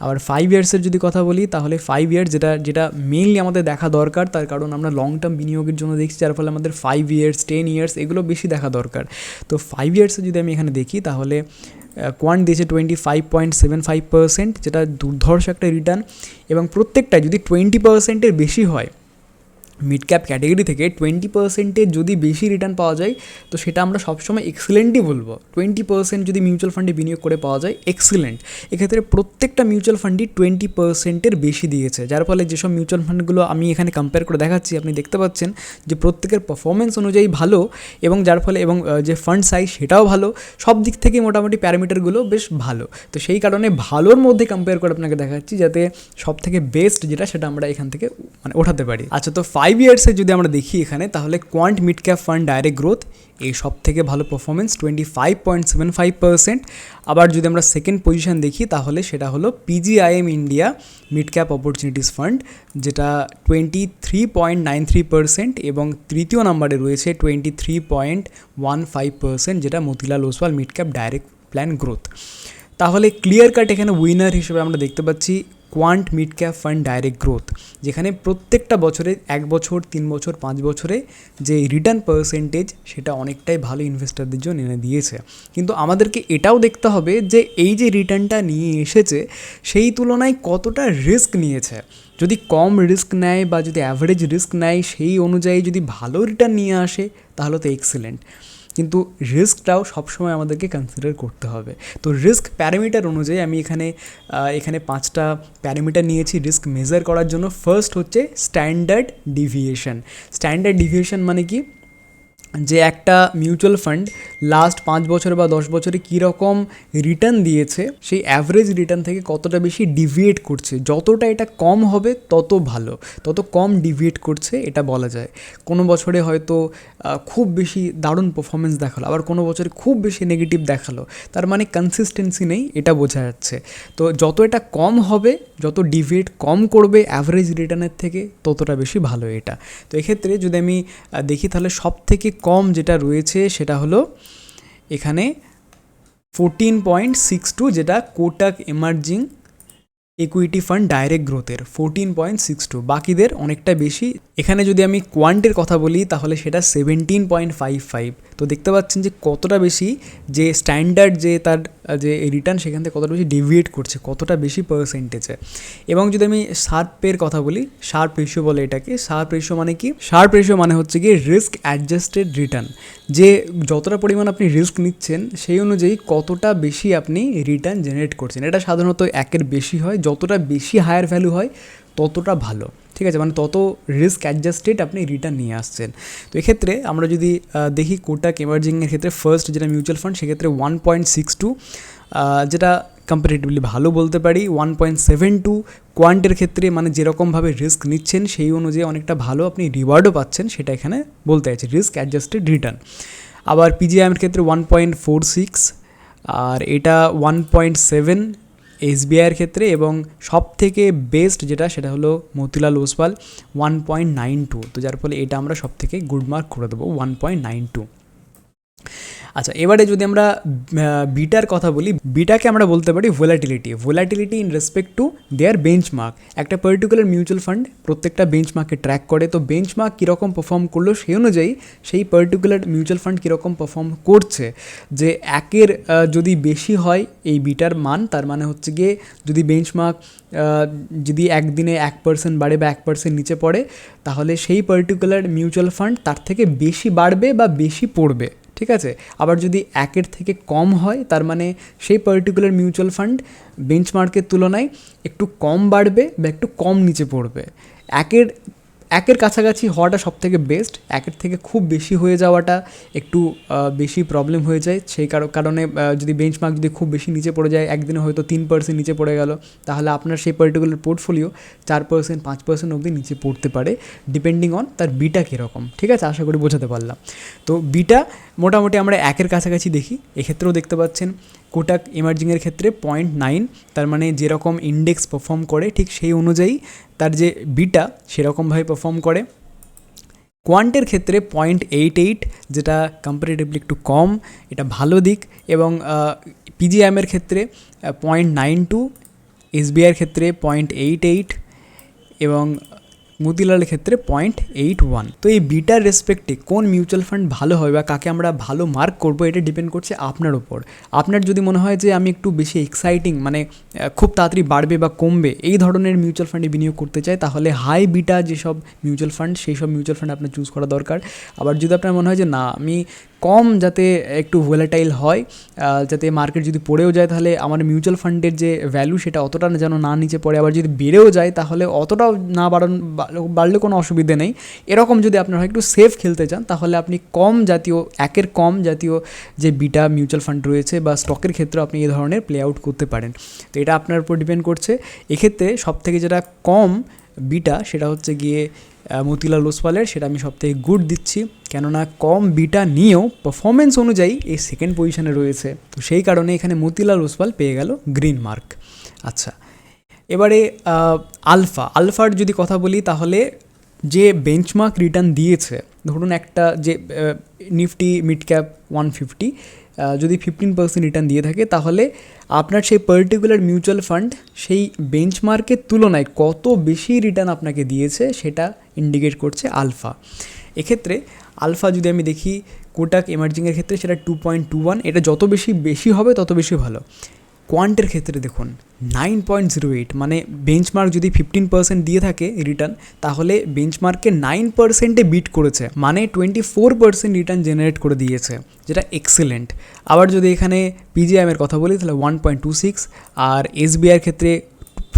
আবার 5 ইয়ার্সের যদি কথা বলি তাহলে 5 ইয়ার্স যেটা মেইনলি আমাদের দেখা দরকার, তার কারণ আমরা লং টার্ম বিনিয়োগের জন্য দেখছি, যার ফলে আমাদের 5 ইয়ার্স 10 ইয়ার্স এগুলো বেশি দেখা দরকার। তো 5 ইয়ার্সে যদি আমি এখানে দেখি তাহলে কোয়ান্ট দিয়েছে 25.75%, যেটা দুর্ধর্ষ একটা রিটার্ন, এবং প্রত্যেকটা যদি 20%-এর বেশি হয় মিড ক্যাপ ক্যাটেগরি থেকে 20%-এর যদি বেশি রিটার্ন পাওয়া যায় তো সেটা আমরা সবসময় এক্সেলেন্টই বলবো। 20% যদি মিউচুয়াল ফান্ডে বিনিয়োগ করে পাওয়া যায় এক্সেলেন্ট। এক্ষেত্রে প্রত্যেকটা মিউচুয়াল ফান্ডই 20%-এর বেশি দিয়েছে, যার ফলে যেসব মিউচুয়াল ফান্ডগুলো আমি এখানে কম্পেয়ার করে দেখাচ্ছি আপনি দেখতে পাচ্ছেন যে প্রত্যেকের পারফরমেন্স অনুযায়ী ভালো, এবং যার ফলে এবং যে ফান্ড সাইজ সেটাও ভালো, সব দিক থেকে মোটামুটি প্যারামিটারগুলো বেশ ভালো। তো সেই কারণে ভালোর মধ্যে কম্পেয়ার করে আপনাকে দেখাচ্ছি যাতে সব থেকে বেস্ট যেটা সেটা আমরা এখান থেকে মানে ওঠাতে পারি। আচ্ছা, তো 5 ইয়ার্সে যদি আমরা দেখি এখানে, তাহলে quant mid cap fund direct growth এই সব থেকে ভালো পারফরমেন্স 25.75%। আবার যদি আমরা সেকেন্ড পজিশন দেখি তাহলে সেটা হলো PGIM India mid cap opportunities fund, যেটা 23.93%, এবং তৃতীয় নাম্বারে রয়েছে 23.15%, যেটা Motilal Oswal mid cap direct plan growth. তাহলে ক্লিয়ার কাট এখানে উইনার হিসেবে আমরা দেখতে পাচ্ছি quant mid cap fund direct growth, যেখানে প্রত্যেকটা বছরে 1 বছর, 3 বছর, 5 বছরে যে রিটার্ন পার্সেন্টেজ সেটা অনেকটাই ভালো ইনভেস্টরদের জন্য এনে দিয়েছে। কিন্তু আমাদেরকে এটাও দেখতে হবে যে এই যে রিটার্নটা নিয়ে এসেছে সেই তুলনায় কতটা রিস্ক নিয়েছে। যদি কম রিস্ক নেয় বা যদি অ্যাভারেজ রিস্ক নেয় সেই অনুযায়ী যদি ভালো রিটার্ন নিয়ে আসে তাহলে তো এক্সেলেন্ট, কিন্তু রিস্কটাও সবসময় আমাদেরকে কনসিডার করতে হবে। তো রিস্ক প্যারামিটার অনুযায়ী আমি এখানে 5টা প্যারামিটার নিয়েছি রিস্ক মেজার করার জন্য। ফার্স্ট হচ্ছে স্ট্যান্ডার্ড ডিভিয়েশন। স্ট্যান্ডার্ড ডিভিয়েশন মানে কি, যে একটা মিউচুয়াল ফান্ড লাস্ট 5 বছর বা 10 বছরে কীরকম রিটার্ন দিয়েছে সেই অ্যাভারেজ রিটার্ন থেকে কতটা বেশি ডিভিয়েট করছে। যতটা এটা কম হবে তত ভালো, তত কম ডিভিয়েট করছে এটা বলা যায়। কোনো বছরে হয়তো খুব বেশি দারুণ পারফরমেন্স দেখালো, আবার কোনো বছরে খুব বেশি নেগেটিভ দেখালো, তার মানে কনসিস্টেন্সি নেই এটা বোঝা যাচ্ছে। তো যত এটা কম হবে, যত ডিভিয়েট কম করবে অ্যাভারেজ রিটার্নের থেকে, ততটা বেশি ভালো এটা। তো এক্ষেত্রে যদি আমি দেখি তাহলে সব থেকে কম যেটা রয়েছে সেটা হলো এখানে 14.62, যেটা Kotak emerging equity fund direct গ্রোথের 14.62, বাকিদের অনেকটা বেশি। এখানে যদি আমি কোয়ান্টের কথা বলি তাহলে সেটা 17.55। তো দেখতে পাচ্ছেন যে কতটা বেশি যে স্ট্যান্ডার্ড যে তার যে রিটার্ন সেখান থেকে কতটা বেশি ডেভিয়েট করছে, কতটা বেশি পার্সেন্টেজে। এবং যদি আমি শার্পের কথা বলি, শার্প রেশিও বলে এটাকে। শার্প রেশিও মানে কি, শার্প রেশিও মানে হচ্ছে গিয়ে রিস্ক অ্যাডজাস্টেড রিটার্ন, যে যতটা পরিমাণ আপনি রিস্ক নিচ্ছেন সেই অনুযায়ী কতটা বেশি আপনি রিটার্ন জেনারেট করছেন। এটা সাধারণত 1-এর বেশি হয়, যতটা বেশি হায়ার ভ্যালু হয় ততটা ভালো, ঠিক আছে, মানে তত রিস্ক অ্যাডজাস্টেড আপনি রিটার্ন নিয়ে আসছেন। তো এক্ষেত্রে আমরা যদি দেখি কোটাক এমার্জিংয়ের ক্ষেত্রে ফার্স্ট যেটা মিউচুয়াল ফান্ড সেক্ষেত্রে 1.62, যেটা কম্পারেটিভলি ভালো বলতে পারি। 1.72 কোয়ান্টের ক্ষেত্রে, মানে যেরকমভাবে রিস্ক নিচ্ছেন সেই অনুযায়ী অনেকটা ভালো আপনি রিওয়ার্ডও পাচ্ছেন, সেটা এখানে বলতে চাইছি রিস্ক অ্যাডজাস্টেড রিটার্ন। আবার PGIM-এর ক্ষেত্রে 1.46, আর এটা 1.7 SBI-এর ক্ষেত্রে, এবং সব থেকে বেস্ট যেটা সেটা হলো মতিলাল ওসওয়াল 1.92। তো যার ফলে এটা আমরা সব থেকে গুড মার্ক করে দেবো 1.92। আচ্ছা, এবারে যদি আমরা বিটার কথা বলি, বিটাকে আমরা বলতে পারি volatility in respect to their benchmark. একটা পার্টিকুলার মিউচুয়াল ফান্ড প্রত্যেকটা বেঞ্চমার্ককে ট্র্যাক করে, তো বেঞ্চমার্ক কীরকম পারফর্ম করলো সেই অনুযায়ী সেই পার্টিকুলার মিউচুয়াল ফান্ড কীরকম পারফর্ম করছে। যে 1-এর যদি বেশি হয় এই বিটার মান, তার মানে হচ্ছে গিয়ে যদি বেঞ্চমার্ক যদি একদিনে 1% বাড়ে বা 1% নিচে পড়ে, তাহলে সেই পার্টিকুলার মিউচুয়াল ফান্ড তার থেকে বেশি বাড়বে বা বেশি পড়বে, ঠিক আছে। আবার যদি 1-এর থেকে কম হয়, তার মানে সেই পার্টিকুলার মিউচুয়াল ফান্ড বেঞ্চমার্কের তুলনায় একটু কম বাড়বে বা একটু কম নিচে পড়বে। 1-এর কাছাকাছি হওয়াটা সব থেকে বেস্ট। 1-এর থেকে খুব বেশি হয়ে যাওয়াটা একটু বেশি প্রবলেম হয়ে যায়। সেই কারণে যদি বেঞ্চমার্ক যদি খুব বেশি নিচে পড়ে যায়, একদিনে হয়তো 3% নিচে পড়ে গেল, তাহলে আপনার সেই পার্টিকুলার পোর্টফোলিও 4%, 5% অবধি নিচে পড়তে পারে, ডিপেন্ডিং অন তার বিটা কীরকম, ঠিক আছে। আশা করি বোঝাতে পারলাম। তো বিটা মোটামুটি আমরা 1-এর কাছাকাছি দেখি। এক্ষেত্রেও দেখতে পাচ্ছেন কোটাক এমার্জিংয়ের ক্ষেত্রে 0.9, তার মানে যেরকম ইন্ডেক্স পারফর্ম করে ঠিক সেই অনুযায়ী তার যে বিটা সেরকমভাবে পারফর্ম করে। কোয়ান্টের ক্ষেত্রে 0.88, যেটা কম্পারেটিভলি একটু কম, এটা ভালো দিক। এবং PGIM-এর ক্ষেত্রে 0.92, SBI-এর ক্ষেত্রে 0.88, এবং মতিলালের ক্ষেত্রে 0.81। তো এই বিটার রেসপেক্টে কোন মিউচুয়াল ফান্ড ভালো হয় বা কাকে আমরা ভালো মার্ক করবো, এটা ডিপেন্ড করছে আপনার উপর। আপনার যদি মনে হয় যে আমি একটু বেশি এক্সাইটিং, মানে খুব তাড়াতাড়ি বাড়বে বা কমবে এই ধরনের মিউচুয়াল ফান্ডে বিনিয়োগ করতে চাই, তাহলে হাই বিটা যেসব মিউচুয়াল ফান্ড সেই সব মিউচুয়াল ফান্ড আপনার চুজ করা দরকার। আবার যদি আপনার মনে হয় যে না, আমি কম যাতে একটু ভোলাটাইল হয়, যাতে মার্কেট যদি পড়েও যায় তাহলে আমার মিউচুয়াল ফান্ডের যে ভ্যালু সেটা অতটা যেন না নিচে পড়ে, আবার যদি বেড়েও যায় তাহলে অতটাও না বাড়লে কোনো অসুবিধে নেই, এরকম যদি আপনারা একটু সেফ খেলতে চান তাহলে আপনি কম জাতীয়, একের কম জাতীয় যে বিটা মিউচুয়াল ফান্ড রয়েছে বা স্টকের ক্ষেত্রে আপনি এই ধরনের প্লে আউট করতে পারেন। তো এটা আপনার উপর ডিপেন্ড করছে। এক্ষেত্রে সবথেকে যেটা কম বিটা সেটা হচ্ছে গিয়ে মতিলাল ওসওয়ালের, সেটা আমি সবথেকে গুড দিচ্ছি, কেননা কম বিটা নিয়েও পারফরমেন্স অনুযায়ী এই সেকেন্ড পজিশনে রয়েছে। তো সেই কারণে এখানে মতিলাল ওসওয়াল পেয়ে গেল গ্রিন মার্ক। আচ্ছা, এবারে আলফার যদি কথা বলি, তাহলে যে বেঞ্চমার্ক রিটার্ন দিয়েছে, ধরুন একটা যে নিফটি মিড ক্যাপ 150 যদি 15% রিটার্ন দিয়ে থাকে, তাহলে আপনার সেই পার্টিকুলার মিউচুয়াল ফান্ড সেই বেঞ্চমার্কের তুলনায় কত বেশি রিটার্ন আপনাকে দিয়েছে সেটা ইন্ডিকেট করছে আলফা। এক্ষেত্রে আলফা যদি আমি দেখি কোটাক এমার্জিংয়ের ক্ষেত্রে সেটা 2.21, এটা যত বেশি হবে তত বেশি ভালো। কোয়ান্টের ক্ষেত্রে দেখুন 9.08, মানে বেঞ্চমার্ক যদি 15% দিয়ে থাকে রিটার্ন, তাহলে বেঞ্চমার্কে 9%-এ বিট করেছে, মানে 24% রিটার্ন জেনারেট করে দিয়েছে, যেটা এক্সেলেন্ট। আবার যদি এখানে পিজিআইএমের কথা বলি তাহলে 1.26, আর এসবিআইয়ের ক্ষেত্রে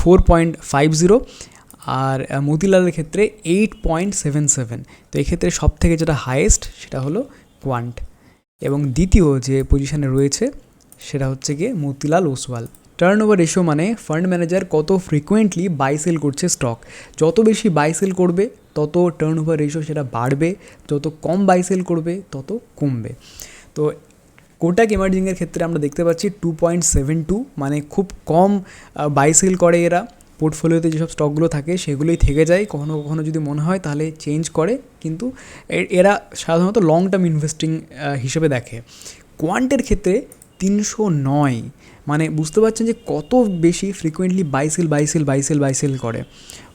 4.50, আর মতিলালের ক্ষেত্রে 8.77। তো এক্ষেত্রে সব থেকে যেটা হাইয়েস্ট সেটা হলো কোয়ান্ট, এবং দ্বিতীয় যে পজিশনে রয়েছে সেটা হচ্ছে গিয়ে Motilal Oswal. Turn over ratio মানে ফান্ড ম্যানেজার কত ফ্রিকুয়েন্টলি বাই সেল করছে স্টক। যত বেশি বাই সেল করবে তত টার্ন ওভার রেশিও সেটা বাড়বে, যত কম বাই সেল করবে তত কমবে। তো কোটাক এমার্জিংয়ের ক্ষেত্রে আমরা দেখতে পাচ্ছি 2.72, মানে খুব কম বাই সেল করে এরা। পোর্টফোলিওতে যেসব স্টকগুলো থাকে সেগুলোই থেকে যায়, কখনো কখনো যদি মনে হয় তাহলে চেঞ্জ করে, কিন্তু এরা সাধারণত লং টার্ম ইনভেস্টিং হিসেবে দেখে। কোয়ান্টের ক্ষেত্রে 309, মানে বুঝতে পারছেন যে কত বেশি ফ্রিকুয়েন্টলি বাইসেল করে।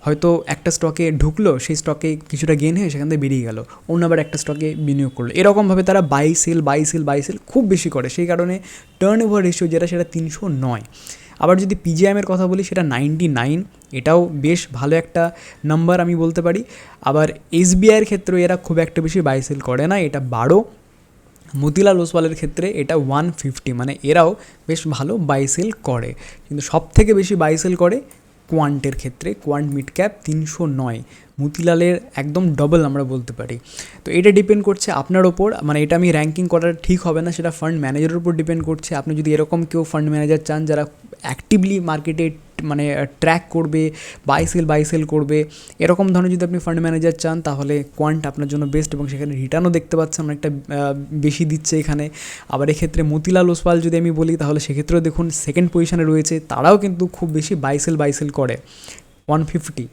হয়তো একটা স্টকে ঢুকলো, সেই স্টকে কিছুটা গেন হয়ে সেখান থেকে বেরিয়ে গেল, অন্য আবার একটা স্টকে বিনিয়োগ করলো, এরকমভাবে তারা বাইসেল খুব বেশি করে, সেই কারণে টার্ন ওভার রেশিও যেটা সেটা 309। আবার যদি পিজিআইএমের কথা বলি সেটা 99, এটাও বেশ ভালো একটা নাম্বার আমি বলতে পারি। আবার এসবিআইয়ের ক্ষেত্রেও এরা খুব একটা বেশি বাইসেল করে না, এটা 12। মতিলাল ওসওয়ালের ক্ষেত্রে এটা 150, মানে এরাও বেশ ভালো বাইসেল করে, কিন্তু সব থেকে বেশি বাইসেল করে কোয়ান্টের ক্ষেত্রে। কোয়ান্ট মিড ক্যাপ 309, মতিলালের একদম ডবল আমরা বলতে পারি। তো এটা ডিপেন্ড করছে আপনার ওপর, মানে এটা আমি র্যাঙ্কিং করার ঠিক হবে না, সেটা ফান্ড ম্যানেজারের উপর ডিপেন্ড করছে। আপনি যদি এরকম কেউ ফান্ড ম্যানেজার চান যারা অ্যাক্টিভলি মার্কেটে মানে ট্র্যাক করবে, বাইসেল করবে, এরকম ধরনের যদি আপনি ফান্ড ম্যানেজার চান তাহলে কোয়ান্ট আপনার জন্য বেস্ট, এবং সেখানে রিটার্নও দেখতে পাচ্ছেন অনেকটা বেশি দিচ্ছে এখানে। আবার এক্ষেত্রে মতিলাল ওসওয়াল যদি আমি বলি তাহলে সেক্ষেত্রেও দেখুন সেকেন্ড পজিশনে রয়েছে, তারাও কিন্তু খুব বেশি বাইসেল করে 150।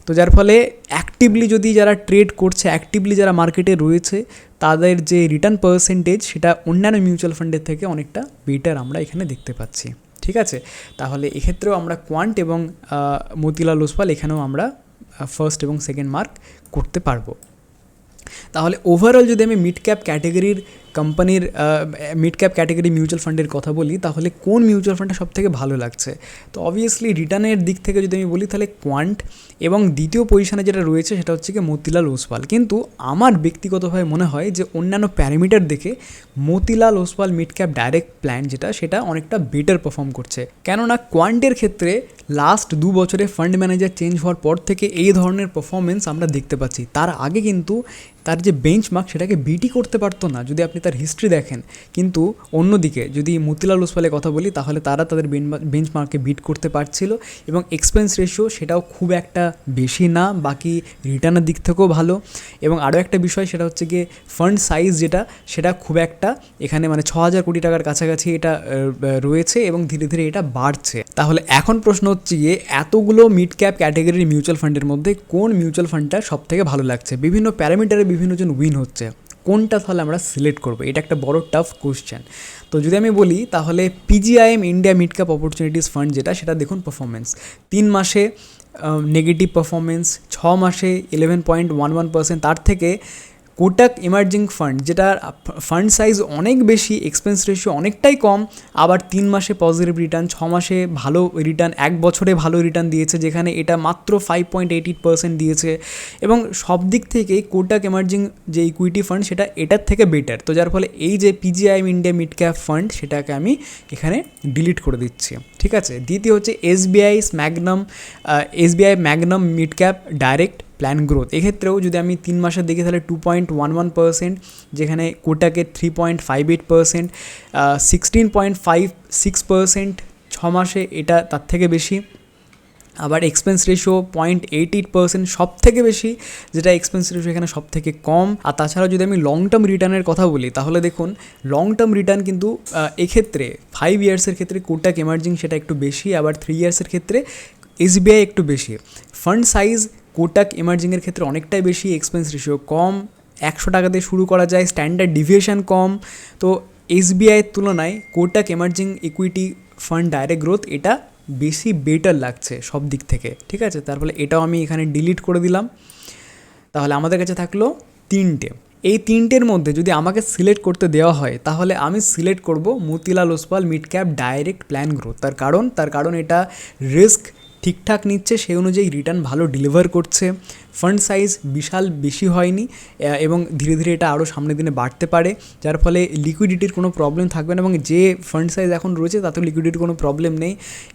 তো যার ফলে অ্যাক্টিভলি যদি যারা ট্রেড করছে, অ্যাক্টিভলি যারা মার্কেটে রয়েছে, তাদের যে রিটার্ন পার্সেন্টেজ সেটা অন্যান্য মিউচুয়াল ফান্ডের থেকে অনেকটা বেটার আমরা এখানে দেখতে পাচ্ছি। ঠিক আছে, তাহলে এক্ষেত্রেও আমরা কোয়ান্ট এবং মতিলাল ওসওয়াল এখানেও আমরা ফার্স্ট এবং সেকেন্ড মার্ক করতে পারবো। তাহলে ওভারঅল যদি আমি মিড ক্যাপ ক্যাটাগরির কোম্পানির মিড ক্যাপ ক্যাটাগরি মিউচুয়াল ফান্ডের কথা বলি, তাহলে কোন মিউচুয়াল ফান্ডটা সবথেকে ভালো লাগছে? তো অবভিয়াসলি রিটার্নের দিক থেকে যদি আমি বলি তাহলে কোয়ান্ট, এবং দ্বিতীয় পজিশনে যেটা রয়েছে সেটা হচ্ছে কি মতিলাল ওসওয়াল। কিন্তু আমার ব্যক্তিগতভাবে মনে হয় যে অন্যান্য প্যারামিটার দেখে Motilal Oswal mid cap direct plan যেটা, সেটা অনেকটা বেটার পারফর্ম করছে। কেননা কোয়ান্টের ক্ষেত্রে লাস্ট 2 বছরে ফান্ড ম্যানেজার চেঞ্জ হওয়ার পর থেকে এই ধরনের পারফরমেন্স আমরা দেখতে পাচ্ছি। তার আগে কিন্তু তার যে বেঞ্চমার্ক সেটাকে বিটই করতে পারতো না যদি আপনি তার হিস্ট্রি দেখেন। কিন্তু অন্যদিকে যদি মতিলাল ওসওয়ালের কথা বলি তাহলে তারা তাদের বেঞ্চমার্ককে বিট করতে পারছিল, এবং এক্সপেন্স রেশিও সেটাও খুব একটা বেশি না, বাকি রিটার্নের দিক থেকেও ভালো। এবং আরও একটা বিষয় সেটা হচ্ছে গিয়ে ফান্ড সাইজ যেটা, সেটা খুব একটা এখানে মানে 6,000 কোটি টাকার কাছাকাছি এটা রয়েছে, এবং ধীরে ধীরে এটা বাড়ছে। তাহলে এখন প্রশ্ন হচ্ছে গিয়ে এতগুলো মিড ক্যাপ ক্যাটাগরির মিউচুয়াল ফান্ডের মধ্যে কোন মিউচুয়াল ফান্ডটা সব থেকে ভালো লাগছে? বিভিন্ন প্যারামিটারে বিভিন্ন জন উইন হচ্ছে, কোনটা তাহলে আমরা সিলেক্ট করবো? এটা একটা বড় টাফ কোশ্চেন। তো যদি আমি বলি তাহলে PGIM India mid cap opportunities fund যেটা, সেটা দেখুন পারফরমেন্স 3 মাসে নেগেটিভ পারফরমেন্স, 6 মাসে 11.11%, তার থেকে কোটাক এমার্জিং ফান্ড যেটার ফান্ড সাইজ অনেক বেশি, এক্সপেন্স রেশিও অনেকটাই কম, আবার 3 মাসে পজিটিভ রিটার্ন, 6 মাসে ভালো রিটার্ন, 1 বছরে ভালো রিটার্ন দিয়েছে, যেখানে এটা মাত্র 5.88% দিয়েছে। এবং সব দিক থেকেই কোটাক এমার্জিং যে ইকুইটি ফান্ড সেটা এটার থেকে বেটার। তো যার ফলে এই যে PGIM India mid cap fund সেটাকে আমি এখানে ডিলিট করে দিচ্ছি, ঠিক আছে। দ্বিতীয় হচ্ছে SBI Magnum mid cap direct plan growth. এক্ষেত্রেও যদি আমি 3 মাসে দেখি তাহলে 2.11%, যেখানে কোটাকে 3.58%, 16.56%, 6 মাসে এটা তার থেকে বেশি। আবার এক্সপেন্স রেশিও 0.88%, সব থেকে বেশি, যেটা এক্সপেন্স রেশিও এখানে সব থেকে কম। আর তাছাড়াও যদি আমি লং টার্ম রিটার্নের কথা বলি তাহলে দেখুন লং টার্ম রিটার্ন কিন্তু এক্ষেত্রে 5 ইয়ার্সের ক্ষেত্রে কোটাক এমার্জিং সেটা একটু বেশি, আবার 3 ইয়ার্সের ক্ষেত্রে এসবিআই একটু বেশি। ফান্ড সাইজ কোটাক এমার্জিংয়ের ক্ষেত্রে অনেকটাই বেশি, এক্সপেন্স রেশিও কম, 100 টাকাতে শুরু করা যায়, স্ট্যান্ডার্ড ডিভিয়েশন কম। তো এসবিআইয়ের তুলনায় Kotak emerging equity fund direct growth এটা বেশি বেটার লাগছে সব দিক থেকে, ঠিক আছে। তার ফলে এটাও আমি এখানে ডিলিট করে দিলাম। তাহলে আমাদের কাছে থাকলো 3টে। এই 3টের মধ্যে যদি আমাকে সিলেক্ট করতে দেওয়া হয় তাহলে আমি সিলেক্ট করব Motilal Oswal mid cap direct plan growth. তার কারণ এটা রিস্ক ঠিকঠাক নিচ্ছে, সেই অনুযায়ী রিটার্ন ভালো ডেলিভার করছে, ফান্ড সাইজ বিশাল বেশি হয়নি এবং ধীরে ধীরে এটা আরও সামনের দিনে বাড়তে পারে, যার ফলে লিকুইডিটির কোনো প্রবলেম থাকবে না। এবং যে ফান্ড সাইজ এখন রয়েছে তাতেও লিকুইডিটির কোনো প্রবলেম নেই।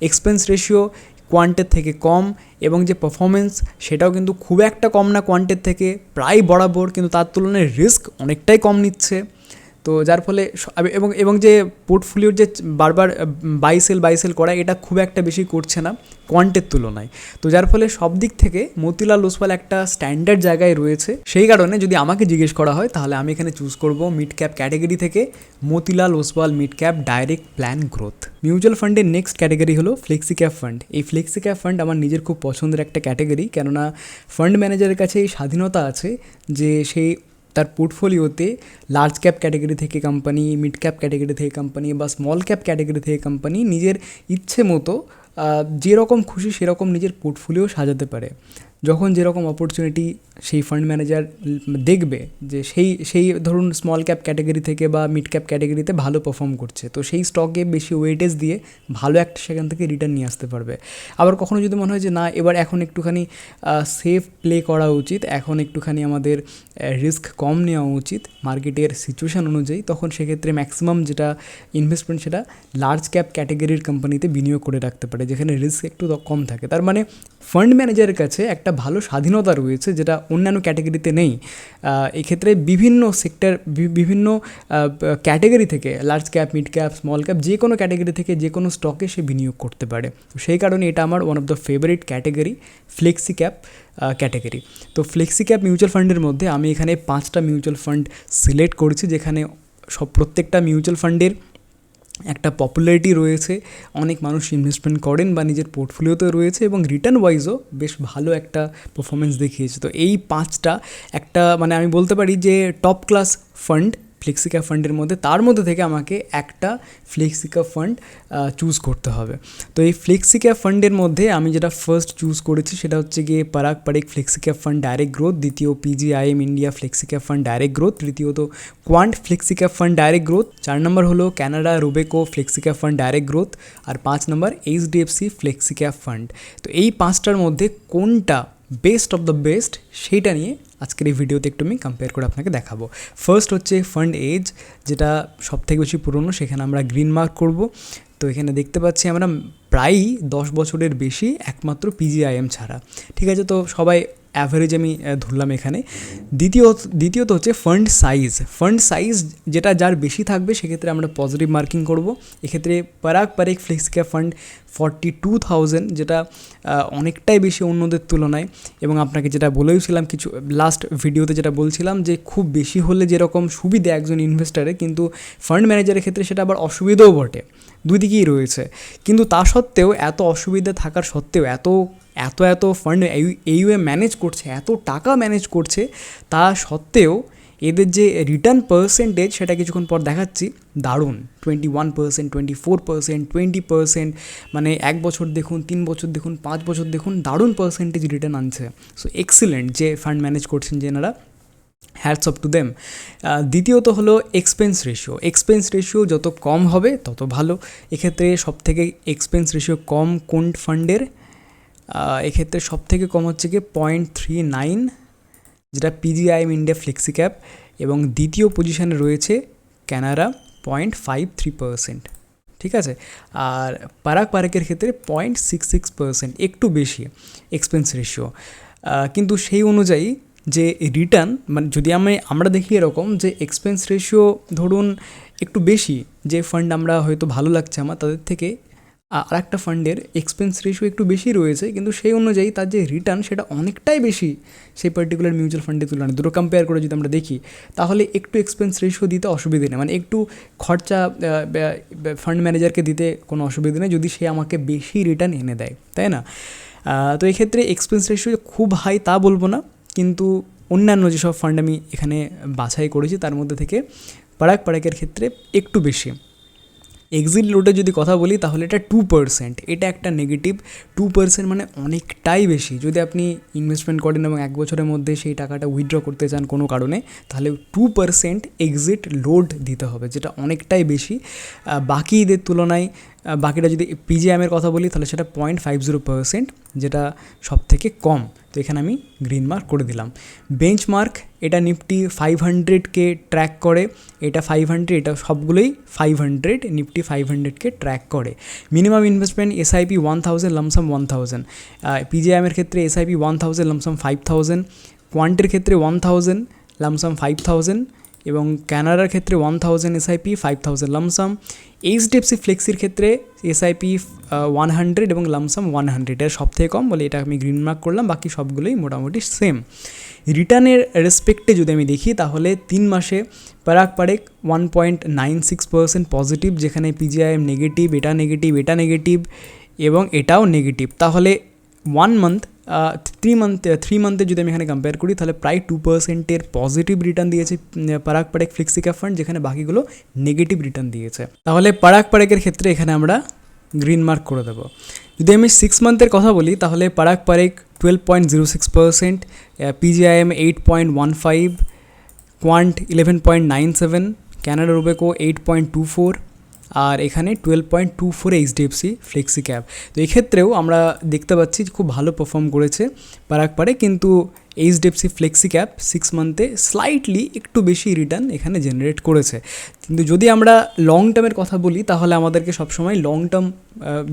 এক্সপেন্স রেশিও কোয়ান্টের থেকে কম, এবং যে পারফরমেন্স সেটাও কিন্তু খুব একটা কম না কোয়ান্টের থেকে, প্রায় বরাবর, কিন্তু তার তুলনায় রিস্ক অনেকটাই কম নিচ্ছে। তো যার ফলে এবং যে পোর্টফোলিওর যে বারবার বাই সেল করা এটা খুব একটা বেশি করছে না কোয়ান্টের তুলনায়। তো যার ফলে সব দিক থেকে মতিলাল ওসওয়াল একটা স্ট্যান্ডার্ড জায়গায় রয়েছে। সেই কারণে যদি আমাকে জিজ্ঞেস করা হয় তাহলে আমি এখানে চুজ করব মিড ক্যাপ ক্যাটেগরি থেকে Motilal Oswal mid cap direct plan growth. Mutual ফান্ডের নেক্সট ক্যাটেগরি হলো ফ্লেক্সি ক্যাপ ফান্ড। এই ফ্লেক্সি ক্যাপ ফান্ড আমার নিজের খুব পছন্দের একটা ক্যাটেগরি, কেননা ফান্ড ম্যানেজারের কাছে এই স্বাধীনতা আছে যে সেই তার পোর্টফোলিওতে লার্জ ক্যাপ ক্যাটেগরি থেকে কোম্পানি, মিড ক্যাপ ক্যাটেগরি থেকে কোম্পানি বা স্মল ক্যাপ ক্যাটেগরি থেকে কোম্পানি নিজের ইচ্ছে মতো যেরকম খুশি সেরকম নিজের পোর্টফোলিও সাজাতে পারে। যখন যেরকম অপরচুনিটি সেই ফান্ড ম্যানেজার দেখবে যে সেই ধরুন স্মল ক্যাপ ক্যাটেগরি থেকে বা মিড ক্যাপ ক্যাটেগরিতে ভালো পারফর্ম করছে, তো সেই স্টকে বেশি ওয়েটেজ দিয়ে ভালো একটা সেখান থেকে রিটার্ন নিয়ে আসতে পারবে। আবার কখনো যদি মনে হয় যে না এবার এখন একটুখানি সেফ প্লে করা উচিত, এখন একটুখানি আমাদের রিস্ক কম নেওয়া উচিত মার্কেটের সিচুয়েশান অনুযায়ী, তখন সেক্ষেত্রে ম্যাক্সিমাম যেটা ইনভেস্টমেন্ট সেটা লার্জ ক্যাপ ক্যাটেগরির কোম্পানিতে বিনিয়োগ করে রাখতে পারে, যেখানে রিস্ক একটু কম থাকে। তার মানে ফান্ড ম্যানেজারের কাছে একটা ভালো স্বাধীনতা রয়েছে যেটা অন্যান্য ক্যাটেগরিতে নেই। এক্ষেত্রে বিভিন্ন সেক্টর, বিভিন্ন ক্যাটেগরি থেকে large cap, mid cap, small cap, যে কোনো ক্যাটেগরি থেকে যে কোনো স্টকে সে বিনিয়োগ করতে পারে। তো সেই কারণে এটা আমার one of the favourite category, flexi cap category. তো ফ্লেক্সি ক্যাপ মিউচুয়াল ফান্ডের মধ্যে আমি এখানে 5টা মিউচুয়াল ফান্ড সিলেক্ট করেছি, যেখানে প্রত্যেকটা মিউচুয়াল ফান্ডের একটা পপুলারিটি রয়েছে, অনেক মানুষ ইনভেস্টমেন্ট করেন বা নিজের পোর্টফোলিওতে রয়েছে, এবং রিটার্ন ওয়াইজও বেশ ভালো একটা পারফরমেন্স দেখিয়েছে। তো এই 5টা একটা মানে আমি বলতে পারি যে top class fund flexi cap ফান্ডের মধ্যে, তার মধ্যে থেকে আমাকে একটা ফ্লেক্সি ক্যাপ ফান্ড চুজ করতে হবে। তো এই ফ্লেক্সি ক্যাপ ফান্ডের মধ্যে আমি যেটা ফার্স্ট চুজ করেছি সেটা হচ্ছে গিয়ে Parag Parikh flexi cap fund direct growth, দ্বিতীয় PGIM India flexi cap fund direct growth, তৃতীয়ত Quant flexi cap fund direct growth, 4 নম্বর হলো Canara Robeco flexi cap fund direct growth, আর 5 নম্বর এইচডিএফসি ফ্লেক্সি ক্যাপ ফান্ড। তো এই 5টার মধ্যে কোনটা বেস্ট অফ দ্য বেস্ট সেইটা নিয়ে আজকের এই ভিডিওতে একটু আমি কম্পেয়ার করে আপনাকে দেখাবো। ফার্স্ট হচ্ছে ফান্ড এজ, যেটা সবথেকে বেশি পুরনো, সেখানে আমরা গ্রিন মার্ক করব। তো এখানে দেখতে পাচ্ছি আমরা প্রায়ই 10 বছরের বেশি, একমাত্র পিজিআইএম ছাড়া, ঠিক আছে। তো সবাই অ্যাভারেজ আমি ধরলাম এখানে। দ্বিতীয়ত হচ্ছে ফান্ড সাইজ যেটা যার বেশি থাকবে সেক্ষেত্রে আমরা পজিটিভ মার্কিং করব। এক্ষেত্রে পরাগ পারেখ ফ্লেক্সি ক্যাপ ফান্ড 42,000, যেটা অনেকটাই বেশি অন্যদের তুলনায়। এবং আপনাকে যেটা বলেওছিলাম কিছু লাস্ট ভিডিওতে, যেটা বলছিলাম যে খুব বেশি হলে যেরকম সুবিধে একজন ইনভেস্টারের, কিন্তু ফান্ড ম্যানেজারের ক্ষেত্রে সেটা আবার অসুবিধাও বটে, দুই দিকেই রয়েছে। কিন্তু তা সত্ত্বেও, এত অসুবিধা থাকার সত্ত্বেও, এত ফান্ড এইউএ ম্যানেজ করছে, এত টাকা ম্যানেজ করছে, তা সত্ত্বেও এদের যে রিটার্ন পার্সেন্টেজ সেটা কিছুক্ষণ পর দেখাচ্ছি, দারুণ। 21%, 24%, 20%, মানে 1 বছর দেখুন, 3 বছর দেখুন, 5 বছর দেখুন, দারুণ পার্সেন্টেজ রিটার্ন আনছে। সো এক্সিলেন্ট যে ফান্ড ম্যানেজ করছেন যেনারা, হ্যাটস অফ টু দেম। দ্বিতীয়ত হলো এক্সপেন্স রেশিও যত কম হবে তত ভালো। এক্ষেত্রে সবথেকে এক্সপেন্স রেশিও কম কোন ফান্ডের, এক্ষেত্রে সবথেকে কম হচ্ছে কি 0.39, যেটা পিজিআইএম ইন্ডিয়া ফ্লেক্সি ক্যাপ, এবং দ্বিতীয় পজিশনে রয়েছে ক্যানারা 0.53%, ঠিক আছে। আর পারাক পারেকের ক্ষেত্রে 0.66%, একটু বেশি এক্সপেন্স রেশিও। কিন্তু সেই অনুযায়ী যে রিটার্ন, মানে যদি আমরা দেখি এরকম যে এক্সপেন্স রেশিও ধরুন একটু বেশি, যে ফান্ড আমরা হয়তো ভালো লাগছে আমার তাদের থেকে আর একটা ফান্ডের এক্সপেন্স রেশিও একটু বেশি রয়েছে, কিন্তু সেই অনুযায়ী তার যে রিটার্ন সেটা অনেকটাই বেশি সেই পার্টিকুলার মিউচুয়াল ফান্ডের তুলনায়। দুটো কম্পেয়ার করে যদি আমরা দেখি তাহলে একটু এক্সপেন্স রেশিও দিতে অসুবিধে নেই, মানে একটু খরচা ফান্ড ম্যানেজারকে দিতে কোনো অসুবিধা নেই যদি সে আমাকে বেশি রিটার্ন এনে দেয়, তাই না? তো এক্ষেত্রে এক্সপেন্স রেশিও খুব হাই তা বলবো না, কিন্তু অন্যান্য যেসব ফান্ড আমি এখানে বাছাই করেছি তার মধ্যে থেকে পারাকের ক্ষেত্রে একটু বেশি। এক্সিট লোডে যদি কথা বলি তাহলে এটা 2%, এটা একটা নেগেটিভ। 2% মানে অনেকটাই বেশি। যদি আপনি ইনভেস্টমেন্ট করেন এবং 1 বছরের মধ্যে সেই টাকাটা উইথড্র করতে চান কোনো কারণে, তাহলে 2% এক্সিট লোড দিতে হবে, যেটা অনেকটাই বেশি বাকিদের তুলনায়। বাকিটা যদি পিজিএমের কথা বলি তাহলে সেটা 0.50%, যেটা সব থেকে কম। তো এখানে আমি গ্রিন মার্ক করে দিলাম। বেঞ্চমার্ক, এটা নিফটি 500কে ট্র্যাক করে, এটা 500, এটা সবগুলোই 500, নিফটি 500কে ট্র্যাক করে। Minimum investment SIP 1000, lump sum 1000। পিজিএমের ক্ষেত্রে এসআইপি 1000, লামসাম 5000। কোয়ান্টের ক্ষেত্রে 1000, লামসাম 5000, এবং ক্যানাডার ক্ষেত্রে 1000 এসআইপি, 5000 লামসাম। এইচডিএফসি ফ্লেক্সির ক্ষেত্রে এসআইপি 100 এবং লামসাম 100, এটা সবথেকে কম বলে এটা আমি গ্রিন মার্ক করলাম, বাকি সবগুলোই মোটামুটি সেম। রিটার্নের রেসপেক্টে যদি আমি দেখি তাহলে 3 মাসে পারেক 1.96% পজিটিভ, যেখানে পিজিআইএম নেগেটিভ, এটা নেগেটিভ, এটা নেগেটিভ এবং এটাও নেগেটিভ। তাহলে 3 মান্থে যদি আমি এখানে কম্পেয়ার করি তাহলে প্রায় 2%-এর পজিটিভ রিটার্ন দিয়েছে পারেক ফ্লেক্সি ক্যাপ ফান্ড, যেখানে বাকিগুলো নেগেটিভ রিটার্ন দিয়েছে। তাহলে পারেকের ক্ষেত্রে এখানে আমরা গ্রিন মার্ক করে দেবো। যদি আমি 6 মান্থের কথা বলি তাহলে পারেক 12.06%, পিজিআইএম 8.15, কোয়ান্ট 11.97, ক্যানাডা রুবেকো 8.24, আর এখানে 12.24 এইচডিএফসি ফ্লেক্সি ক্যাপ। তো এক্ষেত্রেও আমরা দেখতে পাচ্ছি খুব ভালো পারফর্ম করেছে পারেক, কিন্তু এইচডিএফসি ফ্লেক্সি ক্যাপ 6 মান্থে স্লাইটলি একটু বেশি রিটার্ন এখানে জেনারেট করেছে। কিন্তু যদি আমরা লং টার্মের কথা বলি তাহলে আমাদেরকে সবসময় লং টার্ম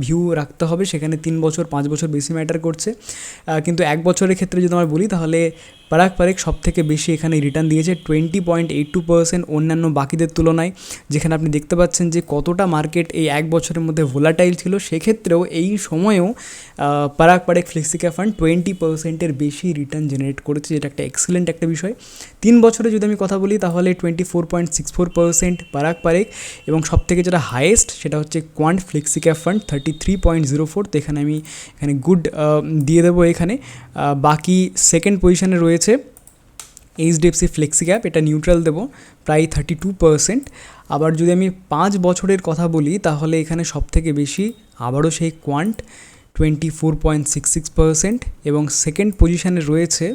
ভিউ রাখতে হবে, সেখানে 3 বছর 5 বছর বেশি ম্যাটার করছে। কিন্তু 1 বছরের ক্ষেত্রে যদি আমরা বলি তাহলে পারেক সব থেকে বেশি এখানে রিটার্ন দিয়েছে 20.82% অন্যান্য বাকিদের তুলনায়, যেখানে আপনি দেখতে পাচ্ছেন যে কতটা মার্কেট এই 1 বছরের মধ্যে ভোলাটাইল ছিল, সেক্ষেত্রেও এই সময়েও পারেক ফ্লেক্সি ক্যাপ ফান্ড 20%-এর বেশি রিটার্ন জেনারেট করেছে, যেটা একটা এক্সিলেন্ট একটা বিষয়। 3 বছরে যদি আমি কথা বলি তাহলে 24.64% পারেক, এবং সবথেকে যেটা হাইয়েস্ট সেটা হচ্ছে কোয়ান্ট ফ্লেক্সি ক্যাপ ফান্ড 33.04। তো এখানে আমি গুড দিয়ে দেবো এখানে। বাকি সেকেন্ড পজিশনে রয়েছে এইচডিএফসি ফ্লেক্সি ক্যাপ, এটা নিউট্রাল দেবো প্রায় 32%। আবার যদি আমি 5 বছরের কথা বলি তাহলে এখানে সবথেকে বেশি আবারও সেই কোয়ান্ট 24.66%, এবং সেকেন্ড পজিশনে রয়েছে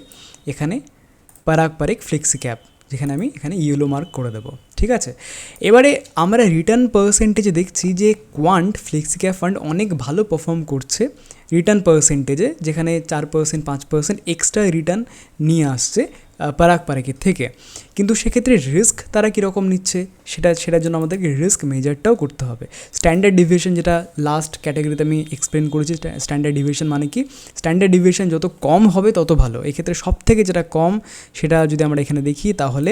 এখানে পারেক ফ্লেক্সি ক্যাপ, যেখানে আমি ইয়েলো মার্ক করে দেবো, ঠিক আছে। এবারে আমরা রিটার্ন পার্সেন্টেজে দেখছি যে কোয়ান্ট ফ্লেক্সি ক্যাপ ফান্ড অনেক ভালো পারফর্ম করছে রিটার্ন পার্সেন্টেজে, যেখানে 4% 5% এক্সট্রা রিটার্ন নিয়ে আসছে পারেকের থেকে। কিন্তু সেক্ষেত্রে রিস্ক তারা কীরকম নিচ্ছে সেটার জন্য আমাদেরকে রিস্ক মেজারটাও করতে হবে। স্ট্যান্ডার্ড ডিভিয়েশন, যেটা লাস্ট ক্যাটাগরিতে আমি এক্সপ্লেন করেছি, স্ট্যান্ডার্ড ডিভিয়েশন মানে কি, স্ট্যান্ডার্ড ডিভিয়েশন যত কম হবে তত ভালো। এক্ষেত্রে সব থেকে যেটা কম সেটা যদি আমরা এখানে দেখি তাহলে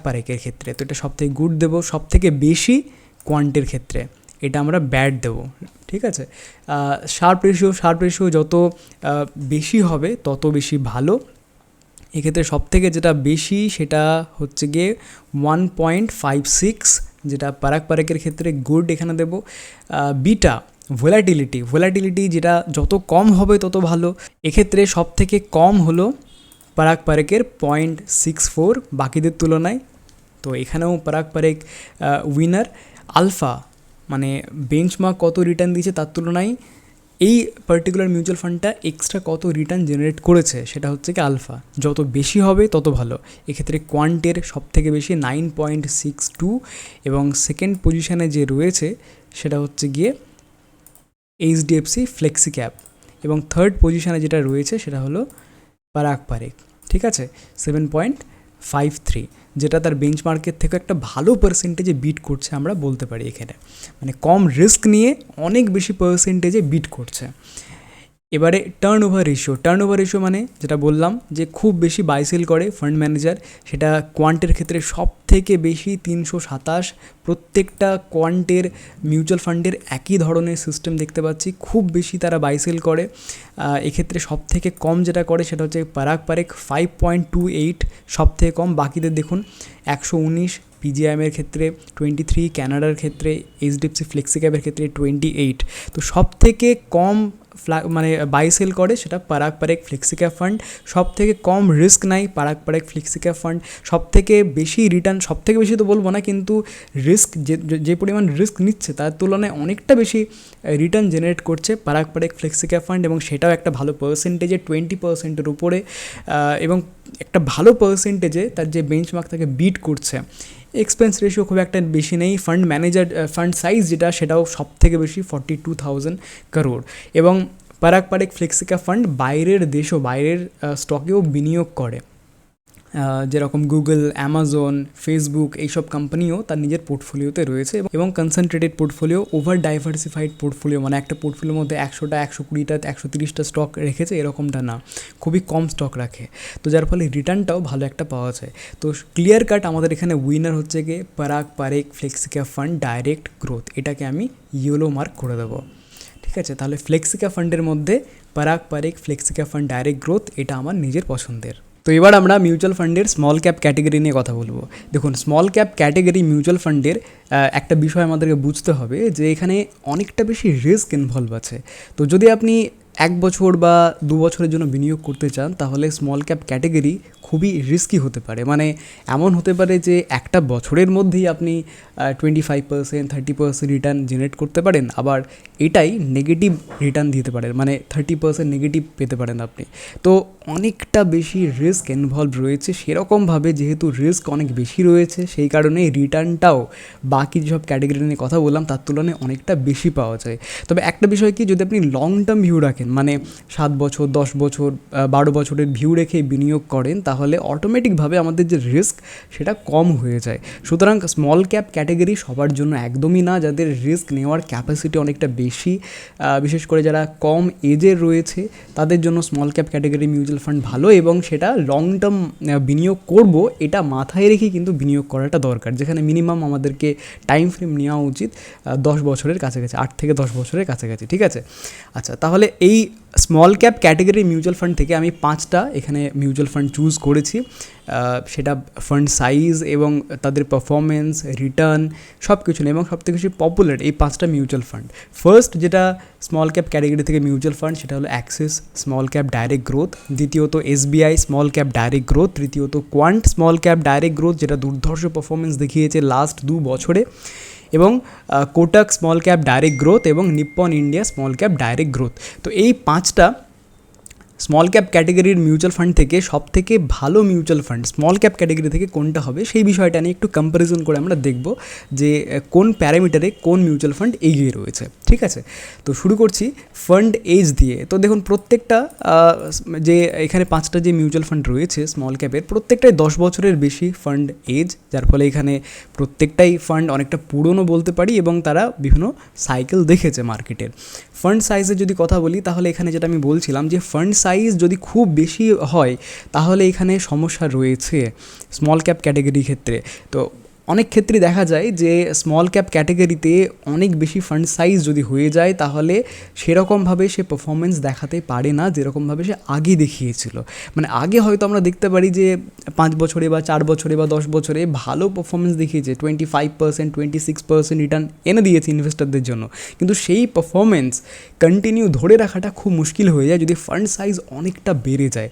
পারেকের ক্ষেত্রে, তো এটা সব থেকে গুড দেবো। সব থেকে বেশি কোয়ান্টের ক্ষেত্রে এটা আমরা ব্যাড দেবো, ঠিক আছে। শার্প রেশিও যত বেশি হবে তত বেশি ভালো। এক্ষেত্রে সব থেকে যেটা বেশি সেটা হচ্ছে গিয়ে 1.56, যেটা পারেকের ক্ষেত্রে গুড এখানে দেবো। বিটা ভোলাটিলিটি যেটা যত কম হবে তত ভালো। এক্ষেত্রে সব থেকে কম হলো পারাগ পারেকের 0.64 বাকিদের তুলনায়। তো এখানেও পারাগ পারেক উইনার। আলফা মানে বেঞ্চমার্ক কত রিটার্ন দিয়েছে তার তুলনায় এই পার্টিকুলার মিউচুয়াল ফান্ডটা এক্সট্রা কত রিটার্ন জেনারেট করেছে সেটা হচ্ছে কি আলফা। যত বেশি হবে তত ভালো। এক্ষেত্রে কোয়ান্টের সবথেকে বেশি 9.62 এবং সেকেন্ড পজিশানে যে রয়েছে সেটা হচ্ছে গিয়ে এইচডিএফসি ফ্লেক্সি ক্যাপ এবং থার্ড পজিশানে যেটা রয়েছে সেটা হলো পারাগ পারেক, ঠিক আছে, 7.53, যেটা তার বেঞ্চমার্কের থেকে একটা ভালো পার্সেন্টেজে বিট করছে আমরা বলতে পারি এখানে, মানে কম রিস্ক নিয়ে অনেক বেশি পার্সেন্টেজে বিট করছে। এবারে টার্ন ওভার রেশিও মানে যেটা বললাম যে খুব বেশি বাই সেল করে ফান্ড ম্যানেজার, সেটা কোয়ান্টের ক্ষেত্রে সব থেকে বেশি 327। প্রত্যেকটা কোয়ান্টের মিউচুয়াল ফান্ডের একই ধরনের সিস্টেম দেখতে পাচ্ছি, খুব বেশি তারা বাই সেল করে। এক্ষেত্রে সব থেকে কম যেটা করে সেটা হচ্ছে পারাগ পারেক 5.28, সব থেকে কম। বাকিদের দেখুন 119, পিজিআইএমের ক্ষেত্রে 23, ক্যানাডার ক্ষেত্রে এইচডিএফসি ফ্লেক্সি ক্যাপের ক্ষেত্রে 28। তো সব থেকে কম মানে বাই সেল করে সেটা Parag Parekh flexi cap fund. সব থেকে কম রিস্ক নাই Parag Parekh flexi cap fund. সব থেকে বেশি রিটার্ন, সব থেকে বেশি তো বলবো না, কিন্তু রিস্ক যে পরিমাণ রিস্ক নিচ্ছে তার তুলনায় অনেকটা বেশি রিটার্ন জেনারেট করছে Parag Parekh flexi cap fund, এবং সেটাও একটা ভালো পার্সেন্টেজে 20%-এর উপরে, এবং একটা ভালো পার্সেন্টেজে তার যে বেঞ্চমার্ক তাকে বিট করছে। এক্সপেন্স রেশিও খুব একটা বেশি নেই। ফান্ড ম্যানেজার ফান্ড সাইজ যেটা সেটাও সব থেকে বেশি 42,000 crore। এবং Parag Parekh flexi cap fund বাইরের দেশও, বাইরের স্টকেও বিনিয়োগ করে, যেরকম গুগল, অ্যামাজন, ফেসবুক এইসব কোম্পানিও তার নিজের পোর্টফোলিওতে রয়েছে, এবং concentrated portfolio, over diversified portfolio, মানে একটা পোর্টফোলিওর মধ্যে 100টা, 120টা, 130টা স্টক রেখেছে এরকমটা না, খুবই কম স্টক রাখে। তো যার ফলে রিটার্নটাও ভালো একটা পাওয়া যায়। তো ক্লিয়ার কাট আমাদের এখানে উইনার হচ্ছে গিয়ে Parag Parekh flexi cap fund direct growth, এটাকে আমি ইয়েলো মার্ক করে দেবো, ঠিক আছে। তাহলে ফ্লেক্সি ক্যাপ ফান্ডের মধ্যে Parag Parekh flexi cap fund direct growth, এটা আমার নিজের পছন্দের। তো এবার আমরা মিউচুয়াল ফান্ডের স্মল ক্যাপ ক্যাটেগরি নিয়ে কথা বলবো। দেখুন, স্মল ক্যাপ ক্যাটেগরি মিউচুয়াল ফান্ডের একটা বিষয় আমাদেরকে বুঝতে হবে যে এখানে অনেকটা বেশি রিস্ক ইনভলভ আছে। তো যদি আপনি 1 বছর বা 2 বছরের জন্য বিনিয়োগ করতে চান তাহলে স্মল ক্যাপ ক্যাটেগরি খুবই রিস্কি হতে পারে। মানে এমন হতে পারে যে একটা বছরের মধ্যেই আপনি 25%, 30% রিটার্ন জেনারেট করতে পারেন, আবার এটাই নেগেটিভ রিটার্ন দিতে পারেন, মানে 30% নেগেটিভ পেতে পারেন আপনি। তো অনেকটা বেশি রিস্ক ইনভলভ রয়েছে। সেরকমভাবে যেহেতু রিস্ক অনেক বেশি রয়েছে সেই কারণে রিটার্নটাও বাকি যেসব ক্যাটেগরি নিয়ে কথা বললাম তার তুলনায় অনেকটা বেশি পাওয়া যায়। তবে একটা বিষয় কি, যদি আপনি লং টার্ম ভিউ রাখেন, মানে 7 বছর, 10 বছর, 12 বছরের ভিউ রেখে বিনিয়োগ করেন, তাহলে অটোমেটিকভাবে আমাদের যে রিস্ক সেটা কম হয়ে যায়। সুতরাং স্মল ক্যাপ ক্যাটেগরি সবার জন্য একদমই না, যাদের রিস্ক নেওয়ার ক্যাপাসিটি অনেকটা বেশি, বিশেষ করে যারা কম এজের রয়েছে তাদের জন্য small cap category mutual fund ভালো, এবং সেটা লং টার্ম বিনিয়োগ করব এটা মাথায় রেখে কিন্তু বিনিয়োগ করাটা দরকার, যেখানে মিনিমাম আমাদেরকে টাইম ফ্রেম নেওয়া উচিত 10 বছরের কাছাকাছি, 8 থেকে 10 বছরের কাছাকাছি, ঠিক আছে। আচ্ছা, তাহলে এই small cap category mutual fund থেকে আমি 5টা এখানে মিউচুয়াল ফান্ড চুজ করেছি, সেটা ফান্ড সাইজ এবং তাদের পারফরমেন্স, রিটার্ন সব কিছু নিয়ে, এবং সবথেকে বেশি পপুলার এই 5টা মিউচুয়াল ফান্ড। ফার্স্ট যেটা স্মল ক্যাপ ক্যাটেগরি থেকে মিউচুয়াল ফান্ড সেটা হলো Axis small cap direct growth, দ্বিতীয়ত SBI small cap direct growth, তৃতীয়ত Quant small cap direct growth যেটা দুর্ধর্ষ পারফরমেন্স দেখিয়েছে লাস্ট 2 বছরে, এবং Kotak small cap direct growth, এবং Nippon India small cap direct growth. তো এই 5টা স্মল ক্যাপ ক্যাটেগরির মিউচুয়াল ফান্ড থেকে সবথেকে ভালো mutual fund small cap category থেকে কোনটা হবে সেই বিষয়টা নিয়ে একটু কম্প্যারিজন করে আমরা দেখব যে কোন প্যারামিটারে কোন মিউচুয়াল ফান্ড এগিয়ে রয়েছে, ঠিক আছে। তো শুরু করছি ফান্ড এজ দিয়ে। তো দেখুন, প্রত্যেকটা যে এখানে 5টা যে মিউচুয়াল ফান্ড রয়েছে স্মল ক্যাপের, প্রত্যেকটাই 10 বছরের বেশি ফান্ড এজ, যার ফলে এখানে প্রত্যেকটাই ফান্ড অনেকটা পুরনো বলতে পারি, এবং তারা বিভিন্ন সাইকেল দেখেছে মার্কেটের। ফান্ড সাইজের যদি কথা বলি তাহলে এখানে যেটা আমি বলছিলাম যে ফান্ড সাইজ যদি খুব বেশি হয় তাহলে এখানে সমস্যা রয়েছে স্মল ক্যাপ ক্যাটেগরির ক্ষেত্রে। তো অনেক ক্ষেত্রে দেখা যায় যে স্মল ক্যাপ ক্যাটেগরিতে অনেক বেশি ফান্ড সাইজ যদি হয়ে যায় তাহলে সেরকমভাবে সে পারফরমেন্স দেখাতে পারে না যেরকমভাবে সে আগে দেখিয়েছিল। মানে আগে হয়তো আমরা দেখতে পারি যে 5 বছরে বা 4 বছরে বা 10 বছরে ভালো পারফরমেন্স দেখিয়েছে, 25%, 26% রিটার্ন এনে দিয়েছে ইনভেস্টরদের জন্য, কিন্তু সেই পারফরমেন্স কন্টিনিউ ধরে রাখাটা খুব মুশকিল হয়ে যায় যদি ফান্ড সাইজ অনেকটা বেড়ে যায়।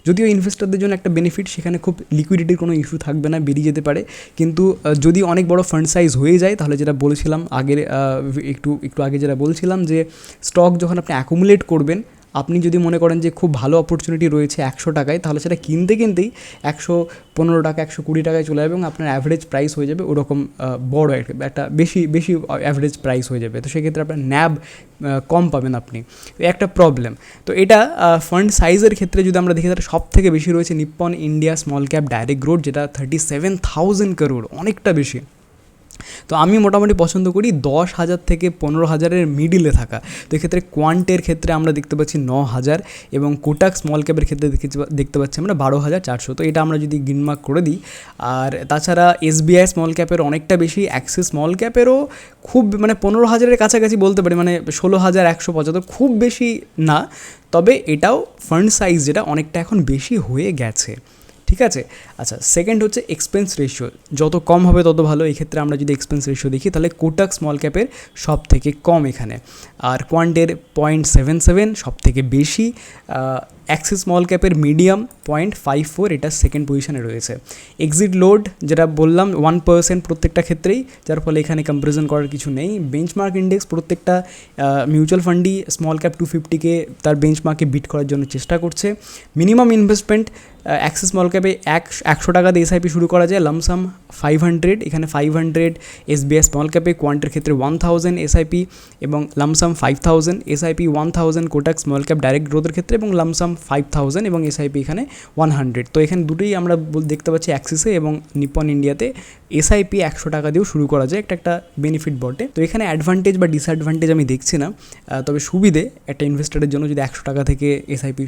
যদিও ইনভেস্টরদের জন্য একটা বেনিফিট, সেখানে খুব লিকুইডিটির কোনো ইস্যু থাকবে না, বেরিয়ে যেতে পারে। কিন্তু যদি অনেক বড় ফান্ড সাইজ হয়ে যায় তাহলে যেটা বলেছিলাম আগের একটু আগে যেটা বলছিলাম যে স্টক যখন আপনি অ্যাকুমুলেট করবেন, আপনি যদি মনে করেন যে খুব ভালো অপরচুনিটি রয়েছে 100 টাকায়, তাহলে সেটা কিনতেই 115 টাকা 120 টাকায় চলে যাবে এবং আপনার অ্যাভারেজ প্রাইস হয়ে যাবে ওরকম বড় একটা বেশি অ্যাভারেজ প্রাইস হয়ে যাবে। তো সেক্ষেত্রে আপনার ন্যাব কম পাবেন আপনি, একটা প্রবলেম। তো এটা ফান্ড সাইজের ক্ষেত্রে যদি আমরা দেখি তাহলে সব থেকে বেশি রয়েছে Nippon India small cap direct growth, যেটা 37,000 crore, অনেকটা বেশি। তো আমি মোটামুটি পছন্দ করি 10,000 থেকে 15,000-এর মিডিলে থাকা। তো এক্ষেত্রে কোয়ান্টের ক্ষেত্রে আমরা দেখতে পাচ্ছি 9,000 এবং কোটাক স্মল ক্যাপের ক্ষেত্রে দেখতে পাচ্ছি আমরা 12,400। তো এটা আমরা যদি গ্রিনমার্ক করে দিই। আর তাছাড়া SBI স্মল ক্যাপের অনেকটা বেশি, অ্যাক্সিস স্মল ক্যাপেরও খুব 15,000-এর কাছাকাছি বলতে পারি, 16,175, খুব বেশি না। তবে এটাও ফান্ড সাইজ যেটা অনেকটা এখন বেশি হয়ে গেছে, ঠিক আছে। আচ্ছা, সেকেন্ড হচ্ছে এক্সপেন্স রেশিও, যত কম হবে তত ভালো। এক্ষেত্রে আমরা যদি এক্সপেন্স রেশিও দেখি তাহলে কোটাক স্মল ক্যাপের সব থেকে কম এখানে, আর কোয়ান্টের 0.77 সব থেকে বেশি, অ্যাক্সিস স্মল ক্যাপের মিডিয়াম 0.54, এটা সেকেন্ড পজিশনে রয়েছে। এক্সিট লোড যেটা বললাম 1% প্রত্যেকটা ক্ষেত্রেই, যার ফলে এখানে কম্পারিজন করার কিছু নেই। বেঞ্চমার্ক ইন্ডেক্স প্রত্যেকটা মিউচুয়াল ফান্ডই স্মল ক্যাপ 250-কে তার বেঞ্চমার্কে বিট করার জন্য চেষ্টা করছে। মিনিমাম ইনভেস্টমেন্ট অ্যাক্সিস স্মল ক্যাপে 100 টাকা দিয়ে এসআইপি শুরু করা যায়, লামসাম 500, এখানে 500 SBI স্মল ক্যাপে, কোয়ান্টের ক্ষেত্রে 1000 এসআইপি এবং lump sum 5000, SIP 1000 Kotak small cap direct গ্রোথের ক্ষেত্রে এবং লামসাম 5000 এবং এসআইপি এখানে 100। তো এখানে দুটোই আমরা দেখতে পাচ্ছি অ্যাক্সিসে এবং নিপ্পন ইন্ডিয়াতে এসআইপি 100 টাকা দিয়েও শুরু করা যায়, একটা বেনিফিট বটে। তো এখানে অ্যাডভান্টেজ বা ডিসঅ্যাডভান্টেজ আমি দেখছি না, তবে সুবিধে একটা ইনভেস্টারের জন্য যদি 100 টাকা থেকে এসআইপি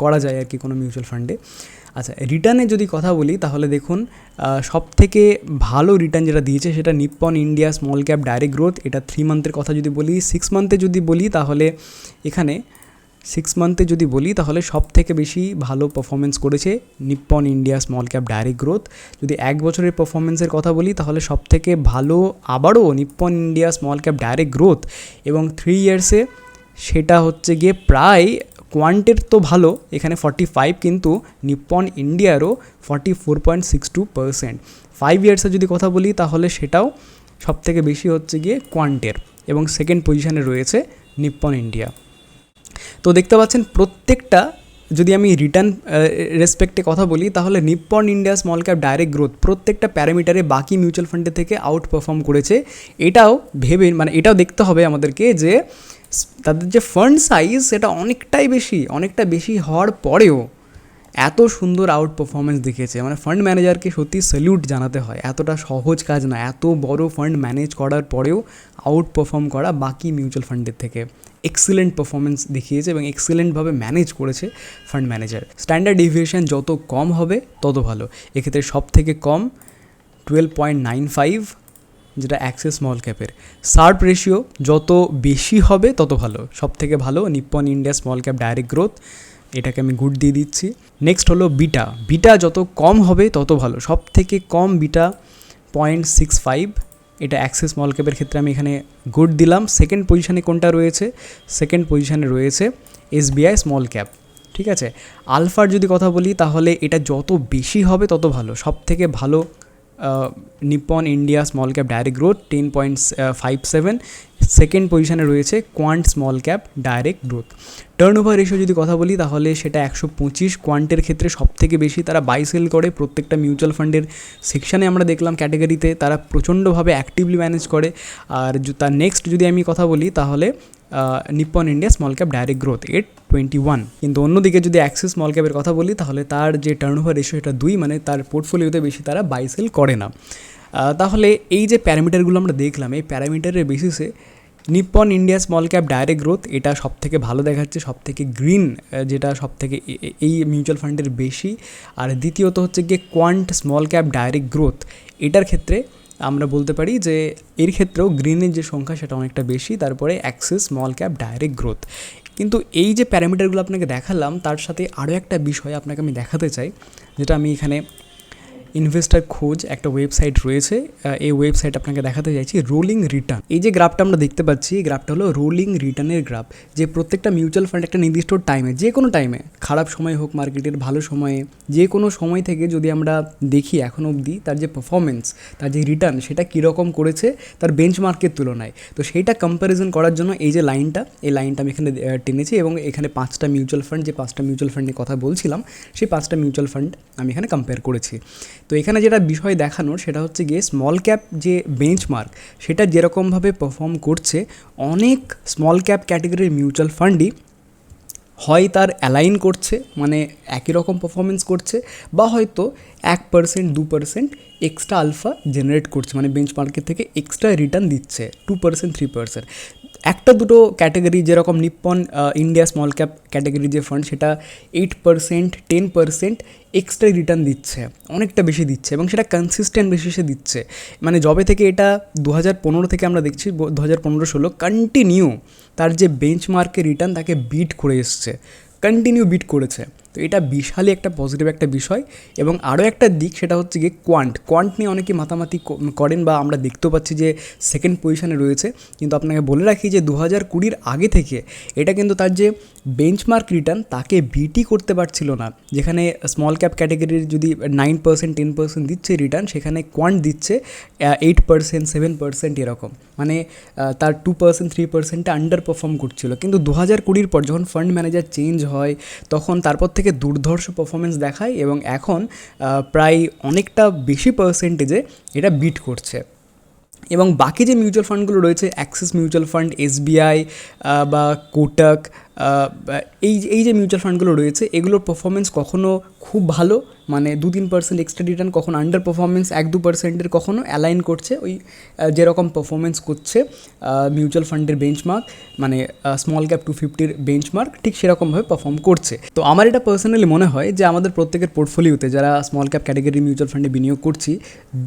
করা যায় আর কি কোনো মিউচুয়াল ফান্ডে। আচ্ছা, রিটার্নের যদি কথা বলি তাহলে দেখুন সব থেকে ভালো রিটার্ন যেটা দিয়েছে সেটা Nippon India small cap direct growth. এটা 3 মান্থের কথা যদি বলি, 6 মান্থে যদি বলি তাহলে এখানে 6 মান্থে যদি বলি তাহলে সব থেকে বেশি ভালো পারফরমেন্স করেছে Nippon India small cap direct growth. যদি 1 বছরের পারফরমেন্সের কথা বলি তাহলে সব থেকে ভালো আবারও Nippon India small cap direct growth, এবং 3 ইয়ার্সে সেটা হচ্ছে গিয়ে প্রায় কোয়ান্টের তো ভালো এখানে 45, কিন্তু নিপ্পন ইন্ডিয়ারও 44.62%। 5 ইয়ার্সে যদি কথা বলি তাহলে সেটাও সব থেকে বেশি হচ্ছে গিয়ে কোয়ান্টের, এবং সেকেন্ড পজিশনে রয়েছে নিপ্পন ইন্ডিয়া। তো দেখতে পাচ্ছেন প্রত্যেকটা, যদি আমি রিটার্ন রেসপেক্টে কথা বলি তাহলে Nippon India small cap direct growth প্রত্যেকটা প্যারামিটারে বাকি মিউচুয়াল ফান্ডের থেকে আউট পারফর্ম করেছে। এটাও ভেবে এটাও দেখতে হবে আমাদেরকে যে তাদের যে ফান্ড সাইজ সেটা অনেকটা বেশি হওয়ার পরেও এত সুন্দর আউট পারফরমেন্স দেখিয়েছে। ফান্ড ম্যানেজারকে সত্যি স্যালিউট জানাতে হয়, এতটা সহজ কাজ না এত বড় ফান্ড ম্যানেজ করার পরেও আউট পারফর্ম করা বাকি মিউচুয়াল ফান্ডের থেকে। এক্সিলেন্ট পারফরমেন্স দেখিয়েছে এবং এক্সিলেন্টভাবে ম্যানেজ করেছে ফান্ড ম্যানেজার। স্ট্যান্ডার্ড ডেভিয়েশন যত কম হবে তত ভালো, এক্ষেত্রে সব থেকে কম 12.95, যেটা অ্যাক্সিস স্মল ক্যাপের। শার্প রেশিও যত বেশি হবে তত ভালো, সব থেকে ভালো Nippon India small cap direct growth, এটাকে আমি গুড দিয়ে দিচ্ছি। নেক্সট হলো বিটা যত কম হবে তত ভালো, সব থেকে কম বিটা 0.65, এটা অ্যাক্সিস স্মল ক্যাপের ক্ষেত্রে আমি এখানে গুড দিলাম। সেকেন্ড পজিশানে কোনটা রয়েছে? সেকেন্ড পজিশানে রয়েছে SBI স্মল ক্যাপ, ঠিক আছে। আলফার যদি কথা বলি তাহলে এটা যত বেশি হবে তত ভালো, সব থেকে ভালো Nippon India small cap direct growth 10.57। Second পজিশানে রয়েছে quant small cap direct growth. Turn over ratio যদি কথা বলি তাহলে সেটা 125, কোয়ান্টের ক্ষেত্রে সব থেকে বেশি তারা বাই সেল করে। প্রত্যেকটা মিউচুয়াল ফান্ডের সেকশানে আমরা দেখলাম ক্যাটাগরিতে তারা প্রচণ্ডভাবে অ্যাক্টিভলি ম্যানেজ করে। আর তার নেক্সট যদি আমি কথা বলি তাহলে Nippon India small cap direct growth 821। কিন্তু অন্যদিকে যদি অ্যাক্সিস স্মল ক্যাপের কথা বলি তাহলে তার যে টার্ন ওভার রেশিও এটা 2, তার পোর্টফোলিওতে বেশি তারা বাই সেল করে না। তাহলে এই যে প্যারামিটারগুলো আমরা দেখলাম, এই প্যারামিটারের বেসিসে Nippon India small cap direct growth এটা সব থেকে ভালো দেখাচ্ছে, সব থেকে গ্রিন, যেটা সব থেকে এই মিউচুয়াল ফান্ডের বেশি। আর দ্বিতীয়ত হচ্ছে গিয়ে quant small cap direct growth, এটার ক্ষেত্রে আমরা বলতে পারি যে এর ক্ষেত্রেও গ্রিনের যে সংখ্যা সেটা অনেকটা বেশি। তারপরে Axis small cap direct growth. কিন্তু এই যে প্যারামিটারগুলো আপনাকে দেখালাম তার সাথে আরও একটা বিষয় আপনাকে আমি দেখাতে চাই, যেটা আমি এখানে ইনভেস্টার খোঁজ একটা ওয়েবসাইট রয়েছে, এই ওয়েবসাইট আপনাকে দেখাতে চাইছি রোলিং রিটার্ন। এই যে গ্রাফটা আমরা দেখতে পাচ্ছি, এই গ্রাফটা হলো রোলিং রিটার্নের গ্রাফ, যে প্রত্যেকটা মিউচুয়াল ফান্ড একটা নির্দিষ্ট টাইমে, যে কোনো টাইমে, খারাপ সময় হোক মার্কেটের, ভালো সময়ে, যে কোনো সময় থেকে যদি আমরা দেখি এখন অবধি তার যে পারফরমেন্স, তার যে রিটার্ন, সেটা কীরকম করেছে তার বেঞ্চমার্কের তুলনায়, তো সেইটা কম্প্যারিজন করার জন্য এই যে লাইনটা, এই লাইনটা আমি এখানে টেনেছি এবং এখানে 5টা মিউচুয়াল ফান্ড, যে 5টা মিউচুয়াল ফান্ডের কথা বলছিলাম, সেই 5টা মিউচুয়াল ফান্ড আমি এখানে কম্পেয়ার করেছি। তো এখানে যেটা বিষয় দেখানোর সেটা হচ্ছে গিয়ে স্মল ক্যাপ যে বেঞ্চমার্ক, সেটা যেরকমভাবে পারফর্ম করছে, অনেক স্মল ক্যাপ ক্যাটাগরির মিউচুয়াল ফান্ডই হয় তার অ্যালাইন করছে, মানে একই রকম পারফরমেন্স করছে, বা হয়তো 1%, 2% এক্সট্রা আলফা জেনারেট করছে, মানে বেঞ্চমার্কের থেকে এক্সট্রা রিটার্ন দিচ্ছে 2%, 3%। একটা দুটো ক্যাটাগরি যেরকম Nippon India small cap category যে ফান্ড, সেটা 8%, 10% এক্সট্রা রিটার্ন দিচ্ছে, অনেকটা বেশি দিচ্ছে, এবং সেটা কনসিস্টেন্ট বেসিসে দিচ্ছে। মানে যবে থেকে এটা 2015 থেকে আমরা দেখছি, 2015-16 কন্টিনিউ তার যে বেঞ্চমার্কের রিটার্ন তাকে বিট করে এসছে, কন্টিনিউ বিট করেছে। তো এটা বিশালই একটা পজিটিভ একটা বিষয়। এবং আরও একটা দিক, সেটা হচ্ছে গিয়ে কোয়ান্ট নিয়ে অনেকে মাতামাতি করেন, বা আমরা দেখতেও পাচ্ছি যে সেকেন্ড পজিশনে রয়েছে। কিন্তু আপনাকে বলে রাখি যে 2020 আগে থেকে এটা কিন্তু তার যে বেঞ্চমার্ক রিটার্ন তাকে বিটই করতে পারছিল না। যেখানে স্মল ক্যাপ ক্যাটাগরির যদি 9%, 10% দিচ্ছে রিটার্ন, সেখানে কোয়ান্ট দিচ্ছে 8%, 7% এরকম, মানে তার 2%, 3% আন্ডার পারফর্ম করছিল। কিন্তু 2020 পর যখন ফান্ড ম্যানেজার চেঞ্জ হয়, তখন তারপর থেকে দুর্ধর্ষ পারফরমেন্স দেখায়, এবং এখন প্রায় অনেকটা বেশি পার্সেন্টেজে এটা বিট করছে। এবং বাকি যে মিউচুয়াল ফান্ডগুলো রয়েছে, অ্যাক্সিস মিউচুয়াল ফান্ড, SBI বা কোটাক, এই যে মিউচুয়াল ফান্ডগুলো রয়েছে, এগুলোর পারফরমেন্স কখনো খুব ভালো, মানে 2-3% এক্সট্রা রিটার্ন, কখনো আন্ডার পারফরমেন্স 1-2%, কখনো অ্যালাইন করছে ওই যেরকম পারফরমেন্স করছে মিউচুয়াল ফান্ডের বেঞ্চমার্ক, মানে স্মল ক্যাপ 250-র বেঞ্চমার্ক, ঠিক সেরকমভাবে পারফর্ম করছে। তো আমার এটা পার্সোনালি মনে হয় যে আমাদের প্রত্যেকের পোর্টফোলিওতে যারা স্মল ক্যাপ ক্যাটাগরির মিউচুয়াল ফান্ডে বিনিয়োগ করছি,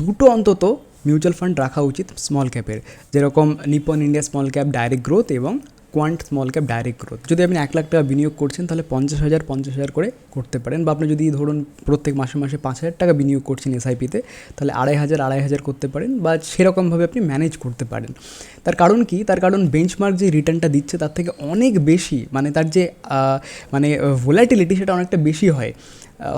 দুটো অন্তত মিউচুয়াল ফান্ড রাখা উচিত স্মল ক্যাপের, যেরকম Nippon India small cap direct growth এবং Quant small cap direct growth. যদি আপনি 1 লাখ টাকা বিনিয়োগ করছেন, তাহলে 50,000 করে করতে পারেন, বা আপনি যদি ধরুন প্রত্যেক মাসে 5,000 টাকা বিনিয়োগ করছেন SIP-তে, তাহলে 2,500 করতে পারেন, বা সেরকমভাবে আপনি ম্যানেজ করতে পারেন। তার কারণ কি? তার কারণ বেঞ্চমার্ক যে রিটার্নটা দিচ্ছে তার থেকে অনেক বেশি, মানে তার যে মানে ভোলাটিলিটি, সেটা অনেকটা বেশি হয়।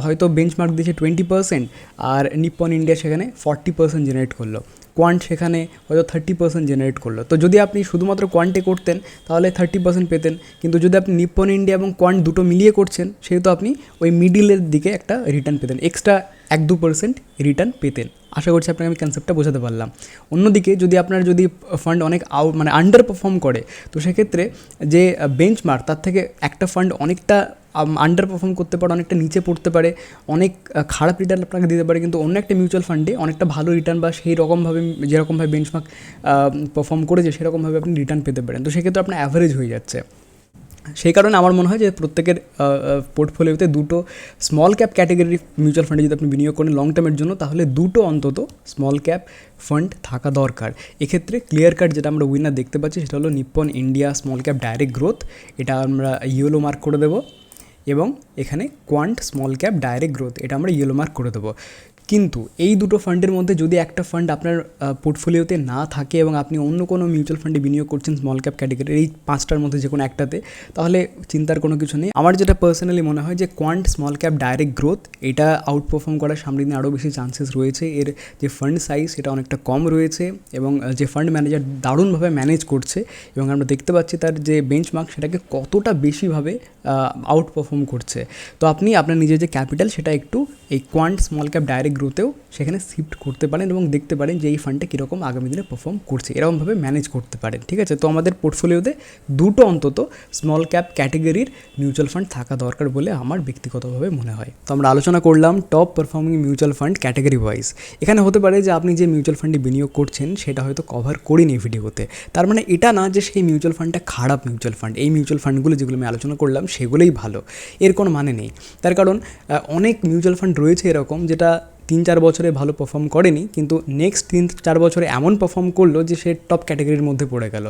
হয়তো বেঞ্চমার্ক দিয়েছে 20%, আর নিপ্পন ইন্ডিয়া সেখানে 40% জেনারেট করলো, কোয়ান্ট সেখানে হয়তো 30% জেনারেট করলো। তো যদি আপনি শুধুমাত্র কোয়ান্টে করতেন, তাহলে 30% পেতেন, কিন্তু যদি আপনি নিপ্পন ইন্ডিয়া এবং কোয়ান্ট দুটো মিলিয়ে করছেন, সেহেতু আপনি ওই মিডিলের দিকে একটা রিটার্ন পেতেন, এক্সট্রা 1-2% রিটার্ন পেতেন। আশা করছি আপনাকে আমি কনসেপ্টটা বোঝাতে পারলাম। অন্যদিকে যদি আপনার ফান্ড অনেক মানে আন্ডার পারফর্ম করে, তো সেক্ষেত্রে যে বেঞ্চমার্ক, তার থেকে একটা ফান্ড অনেকটা আন্ডার পারফর্ম করতে পারে, অনেকটা নিচে পড়তে পারে, অনেক খারাপ রিটার্ন আপনাকে দিতে পারে, কিন্তু অন্য একটা মিউচুয়াল ফান্ডে অনেকটা ভালো রিটার্ন, বা সেই রকমভাবে যেরকমভাবে বেঞ্চমার্ক পারফর্ম করেছে সেরকমভাবে আপনি রিটার্ন পেতে পারেন। তো সেক্ষেত্রে আপনার অ্যাভারেজ হয়ে যাচ্ছে। সেই কারণে আমার মনে হয় যে প্রত্যেকের পোর্টফোলিওতে দুটো স্মল ক্যাপ ক্যাটাগরির মিউচুয়াল ফান্ডে যদি আপনি বিনিয়োগ করেন লং টার্মের জন্য, তাহলে দুটো অন্তত স্মল ক্যাপ ফান্ড থাকা দরকার। এক্ষেত্রে ক্লিয়ার কাট যেটা আমরা উইনার দেখতে পাচ্ছি, সেটা হলো Nippon India small cap direct growth, এটা আমরা ইয়েলো মার্ক করে দেবো, এবং এখানে quant small cap direct growth, এটা আমরা ইয়েলো মার্ক করে দেবো। কিন্তু এই দুটো ফান্ডের মধ্যে যদি একটা ফান্ড আপনার পোর্টফোলিওতে না থাকে, এবং আপনি অন্য কোনো মিউচুয়াল ফান্ডে বিনিয়োগ করছেন স্মল ক্যাপ ক্যাটাগরির, এই 5টার মধ্যে যে কোনো একটাতে, তাহলে চিন্তার কোনো কিছু নেই। আমার যেটা পার্সোনালি মনে হয় যে quant small cap direct growth, এটা আউট পারফর্ম করার সামনে দিনে আরও বেশি চান্সেস রয়েছে। এর যে ফান্ড সাইজ, সেটা অনেকটা কম রয়েছে, এবং যে ফান্ড ম্যানেজার দারুণভাবে ম্যানেজ করছে, এবং আমরা দেখতে পাচ্ছি তার যে বেঞ্চমার্ক, সেটাকে কতটা বেশিভাবে আউট পারফর্ম করছে। তো আপনি আপনার নিজের যে ক্যাপিটাল, সেটা একটু এই কোয়ান্ট স্মল ক্যাপ ডাইরেক্ট গ্রোথেও সেখানে শিফট করতে পারেন, এবং দেখতে পারেন যে এই ফান্ডটা কীরকম আগামী দিনে পারফর্ম করছে, এরকমভাবে ম্যানেজ করতে পারেন। ঠিক আছে? তো আমাদের পোর্টফোলিওতে দুটো অন্তত স্মল ক্যাপ ক্যাটাগরির মিউচুয়াল ফান্ড থাকা দরকার বলে আমার ব্যক্তিগতভাবে মনে হয়। তো আমরা আলোচনা করলাম top performing mutual fund category wise. এখানে হতে পারে যে আপনি যে মিউচুয়াল ফান্ডে বিনিয়োগ করছেন, সেটা হয়তো কভার করিনি ভিডিওতে। তার মানে এটা না যে সেই মিউচুয়াল ফান্ডটা খারাপ মিউচুয়াল ফান্ড। এই মিউচুয়াল ফান্ডগুলো যেগুলো আমি আলোচনা করলাম, সেগুলোই ভালো, এর কোনো মানে নেই। তার কারণ অনেক মিউচুয়াল ফান্ড রয়েছে এরকম, যেটা 3-4 বছরে ভালো পারফর্ম করেনি, কিন্তু নেক্সট 3-4 বছরে এমন পারফর্ম করলো যে সে টপ ক্যাটাগরির মধ্যে পড়ে গেল।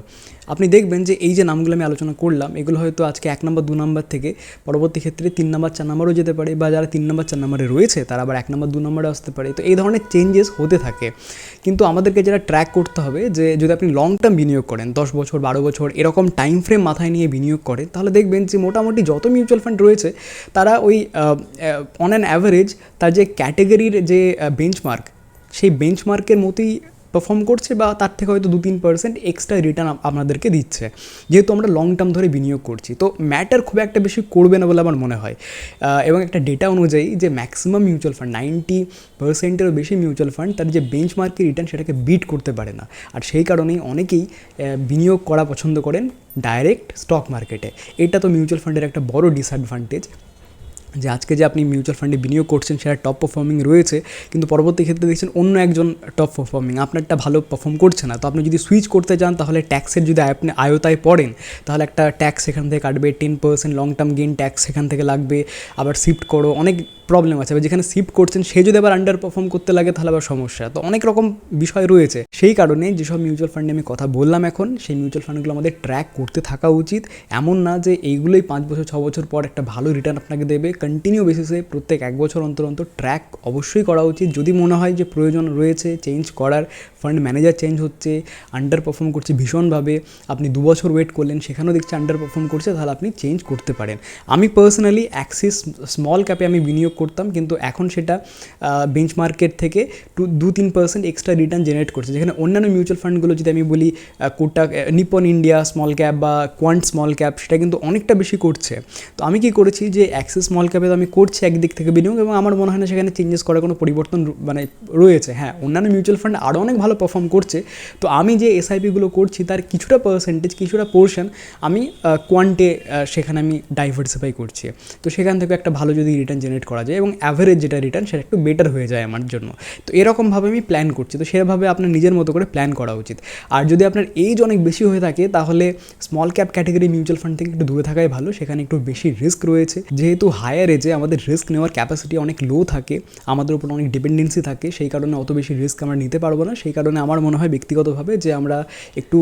আপনি দেখবেন যে এই যে নামগুলো আমি আলোচনা করলাম, এগুলো হয়তো আজকে 1 নম্বর 2 নম্বর থেকে পরবর্তী ক্ষেত্রে 3 নম্বর 4 নম্বরও যেতে পারে, বা যারা 3 নম্বর 4 নম্বরে রয়েছে তারা আবার 1 নম্বর 2 নম্বরে আসতে পারে। তো এই ধরনের চেঞ্জেস হতে থাকে, কিন্তু আমাদেরকে যেটা ট্র্যাক করতে হবে যে যদি আপনি লং টার্ম বিনিয়োগ করেন 10 বছর 12 বছর এরকম টাইম ফ্রেম মাথায় নিয়ে বিনিয়োগ করেন, তাহলে দেখবেন যে মোটামুটি যত মিউচুয়াল ফান্ড রয়েছে তারা ওই অন অ্যান অ্যাভারেজ তার যে ক্যাটেগরির যে বেঞ্চমার্ক, সেই বেঞ্চমার্কের মতোই পারফর্ম করছে, বা তার থেকে হয়তো 2-3% এক্সট্রা রিটার্ন আপনাদেরকে দিচ্ছে, যেহেতু আমরা লং টার্ম ধরে বিনিয়োগ করছি। তো ম্যাটার খুব একটা বেশি করবে না বলে আমার মনে হয়। এবং একটা ডেটা অনুযায়ী যে ম্যাক্সিমাম মিউচুয়াল ফান্ড 90%-এরও বেশি মিউচুয়াল ফান্ড তার যে বেঞ্চমার্কের রিটার্ন সেটাকে বিট করতে পারে না। আর সেই কারণেই অনেকেই বিনিয়োগ করা পছন্দ করেন ডাইরেক্ট স্টক মার্কেটে। এটা তো মিউচুয়াল ফান্ডের একটা বড় ডিসঅ্যাডভান্টেজ, যে আজকে যে আপনি মিউচুয়াল ফান্ডে বিনিয়োগ করছেন সেটা টপ পারফর্মিং রয়েছে, কিন্তু পরবর্তী ক্ষেত্রে দেখছেন অন্য একজন টপ পারফর্মিং, আপনারটা ভালো পারফর্ম করছে না। তো আপনি যদি সুইচ করতে চান তাহলে ট্যাক্সের যদি আপনি আয়তায় পড়েন তাহলে একটা ট্যাক্স সেখান থেকে কাটবে, 10% লং টার্ম গেইন ট্যাক্স সেখান থেকে লাগবে, আবার শিফট করো, অনেক প্রবলেম আছে। যেখানে শিফট করছেন সে যদি আবার আন্ডার পারফর্ম করতে লাগে তাহলে আবার সমস্যা। তো অনেক রকম বিষয় রয়েছে। সেই কারণে যেসব মিউচুয়াল ফান্ডে আমি কথা বললাম এখন, সেই মিউচুয়াল ফান্ডগুলো আমাদের ট্র্যাক করতে থাকা উচিত। এমন না যে এইগুলোই 5 বছর 6 বছর পর একটা ভালো রিটার্ন আপনাকে দেবে। কন্টিনিউ বেসিসে প্রত্যেক 1 বছর অন্তর অন্তর ট্র্যাক অবশ্যই করা উচিত। যদি মনে হয় যে প্রয়োজন রয়েছে চেঞ্জ করার, ফান্ড ম্যানেজার চেঞ্জ হচ্ছে, আন্ডার পারফর্ম করছে ভীষণভাবে, আপনি 2 বছর ওয়েট করলেন সেখানেও দেখছি আন্ডার পারফর্ম করছে, তাহলে আপনি চেঞ্জ করতে পারেন। আমি পার্সোনালি অ্যাক্সিস স্মল ক্যাপে আমি বিনিয়োগ করতাম, কিন্তু এখন সেটা বেঞ্চমার্কেট থেকে 2-3% এক্সট্রা রিটার্ন জেনারেট করছে। যেখানে অন্যান্য মিউচুয়াল ফান্ডগুলো যদি আমি বলি Kotak, Nipon India small cap বা কোয়ান্ট স্মল ক্যাপ, সেটা কিন্তু অনেকটা বেশি করছে। তো আমি কি করেছি যে অ্যাক্সিস স্মল ক্যাপে তো আমি করছি একদিক থেকে বিনিয়োগ, এবং আমার মনে হয় না সেখানে চেঞ্জেস করার কোনো পরিবর্তন মানে রয়েছে। হ্যাঁ, অন্যান্য মিউচুয়াল ফান্ড আরও অনেক ভালো পারফর্ম করছে। তো আমি যে এসআইপিগুলো করছি তার কিছুটা পার্সেন্টেজ, কিছুটা পোর্শন আমি কোয়ান্টে সেখানে আমি ডাইভার্সিফাই করছি। তো সেখান থেকে একটা ভালো যদি রিটার্ন জেনারেট করা যায় এবং অ্যাভারেজ যেটা রিটার্ন সেটা একটু বেটার হয়ে যায় আমার জন্য। তো এরকমভাবে আমি প্ল্যান করছি। তো সেভাবে আপনার নিজের মতো করে প্ল্যান করা উচিত। আর যদি আপনার এজ অনেক বেশি হয়ে থাকে তাহলে small cap category mutual fund থেকে একটু দূরে থাকাই ভালো। সেখানে একটু বেশি রিস্ক রয়েছে, যেহেতু হায়ার এজে আমাদের রিস্ক নেওয়ার ক্যাপাসিটি অনেক লো থাকে, আমাদের উপর অনেক ডিপেন্ডেন্সি থাকে, সেই কারণে অত বেশি রিস্ক আমরা নিতে পারবো না। সেই কারণে আমার মনে হয় ব্যক্তিগতভাবে যে আমরা একটু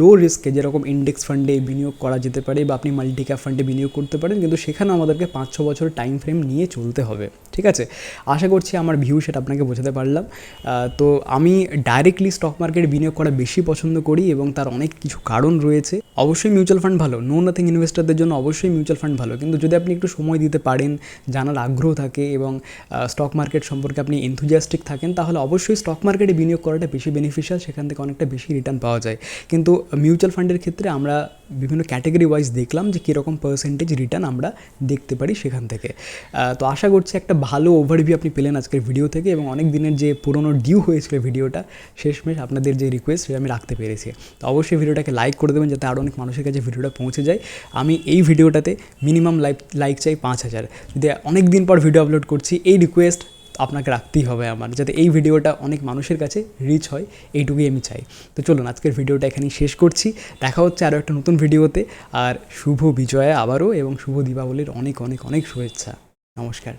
লো রিস্কে, যেরকম ইন্ডেক্স ফান্ডে বিনিয়োগ করা যেতে পারে বা আপনি মাল্টি ক্যাপ ফান্ডে বিনিয়োগ করতে পারেন, কিন্তু সেখানে আমাদেরকে 5-6 বছর টাইম ফ্রেম নিয়ে চলতে হবে। ঠিক আছে, আশা করছি আমার ভিউ সেটা আপনাকে বোঝাতে পারলাম। তো আমি ডাইরেক্টলি স্টক মার্কেটে বিনিয়োগ করা বেশি পছন্দ করি এবং তার অনেক কিছু কারণ রয়েছে। অবশ্যই মিউচুয়াল ফান্ড ভালো, নো নাথিং ইনভেস্টরদের জন্য অবশ্যই মিউচুয়াল ফান্ড ভালো, কিন্তু যদি আপনি একটু সময় দিতে পারেন, জানার আগ্রহ থাকে এবং স্টক মার্কেট সম্পর্কে আপনি এনথুজিয়াস্টিক থাকেন, তাহলে অবশ্যই স্টক মার্কেটে বিনিয়োগ করাটা বেশি বেনিফিশিয়াল, সেখান থেকে অনেকটা বেশি রিটার্ন পাওয়া যায়। কিন্তু মিউচুয়াল ফান্ডের ক্ষেত্রে আমরা বিভিন্ন ক্যাটাগরি ওয়াইজ দেখলাম যে কীরকম পার্সেন্টেজ রিটার্ন আমরা দেখতে পারি সেখান থেকে। তো আশা করছি একটা ভালো ওভারভিউ আপনি পেলেন আজকের ভিডিও থেকে, এবং অনেক দিনের যে পুরনো ডিউ হয়েছিল ভিডিওটা, শেষমেশ আপনাদের যে রিকোয়েস্ট সেটা আমি রাখতে পেরেছি। তো অবশ্যই ভিডিওটাকে লাইক করে দেবেন যাতে আরও অনেক মানুষের কাছে ভিডিওটা পৌঁছে যায়। আমি এই ভিডিওটাতে মিনিমাম লাইক চাই 5000। যদি অনেক দিন পর ভিডিও আপলোড করছি, এই রিকোয়েস্ট আপনাকে রাখতেই হবে আমার, যাতে এই ভিডিওটা অনেক মানুষের কাছে রিচ হয়, এইটুকুই আমি চাই। তো চলুন আজকের ভিডিওটা এখানেই শেষ করছি। দেখা হচ্ছে আরও একটা নতুন ভিডিওতে। আর শুভ বিজয়া আবারও, এবং শুভ দীপাবলির অনেক অনেক অনেক শুভেচ্ছা। নমস্কার।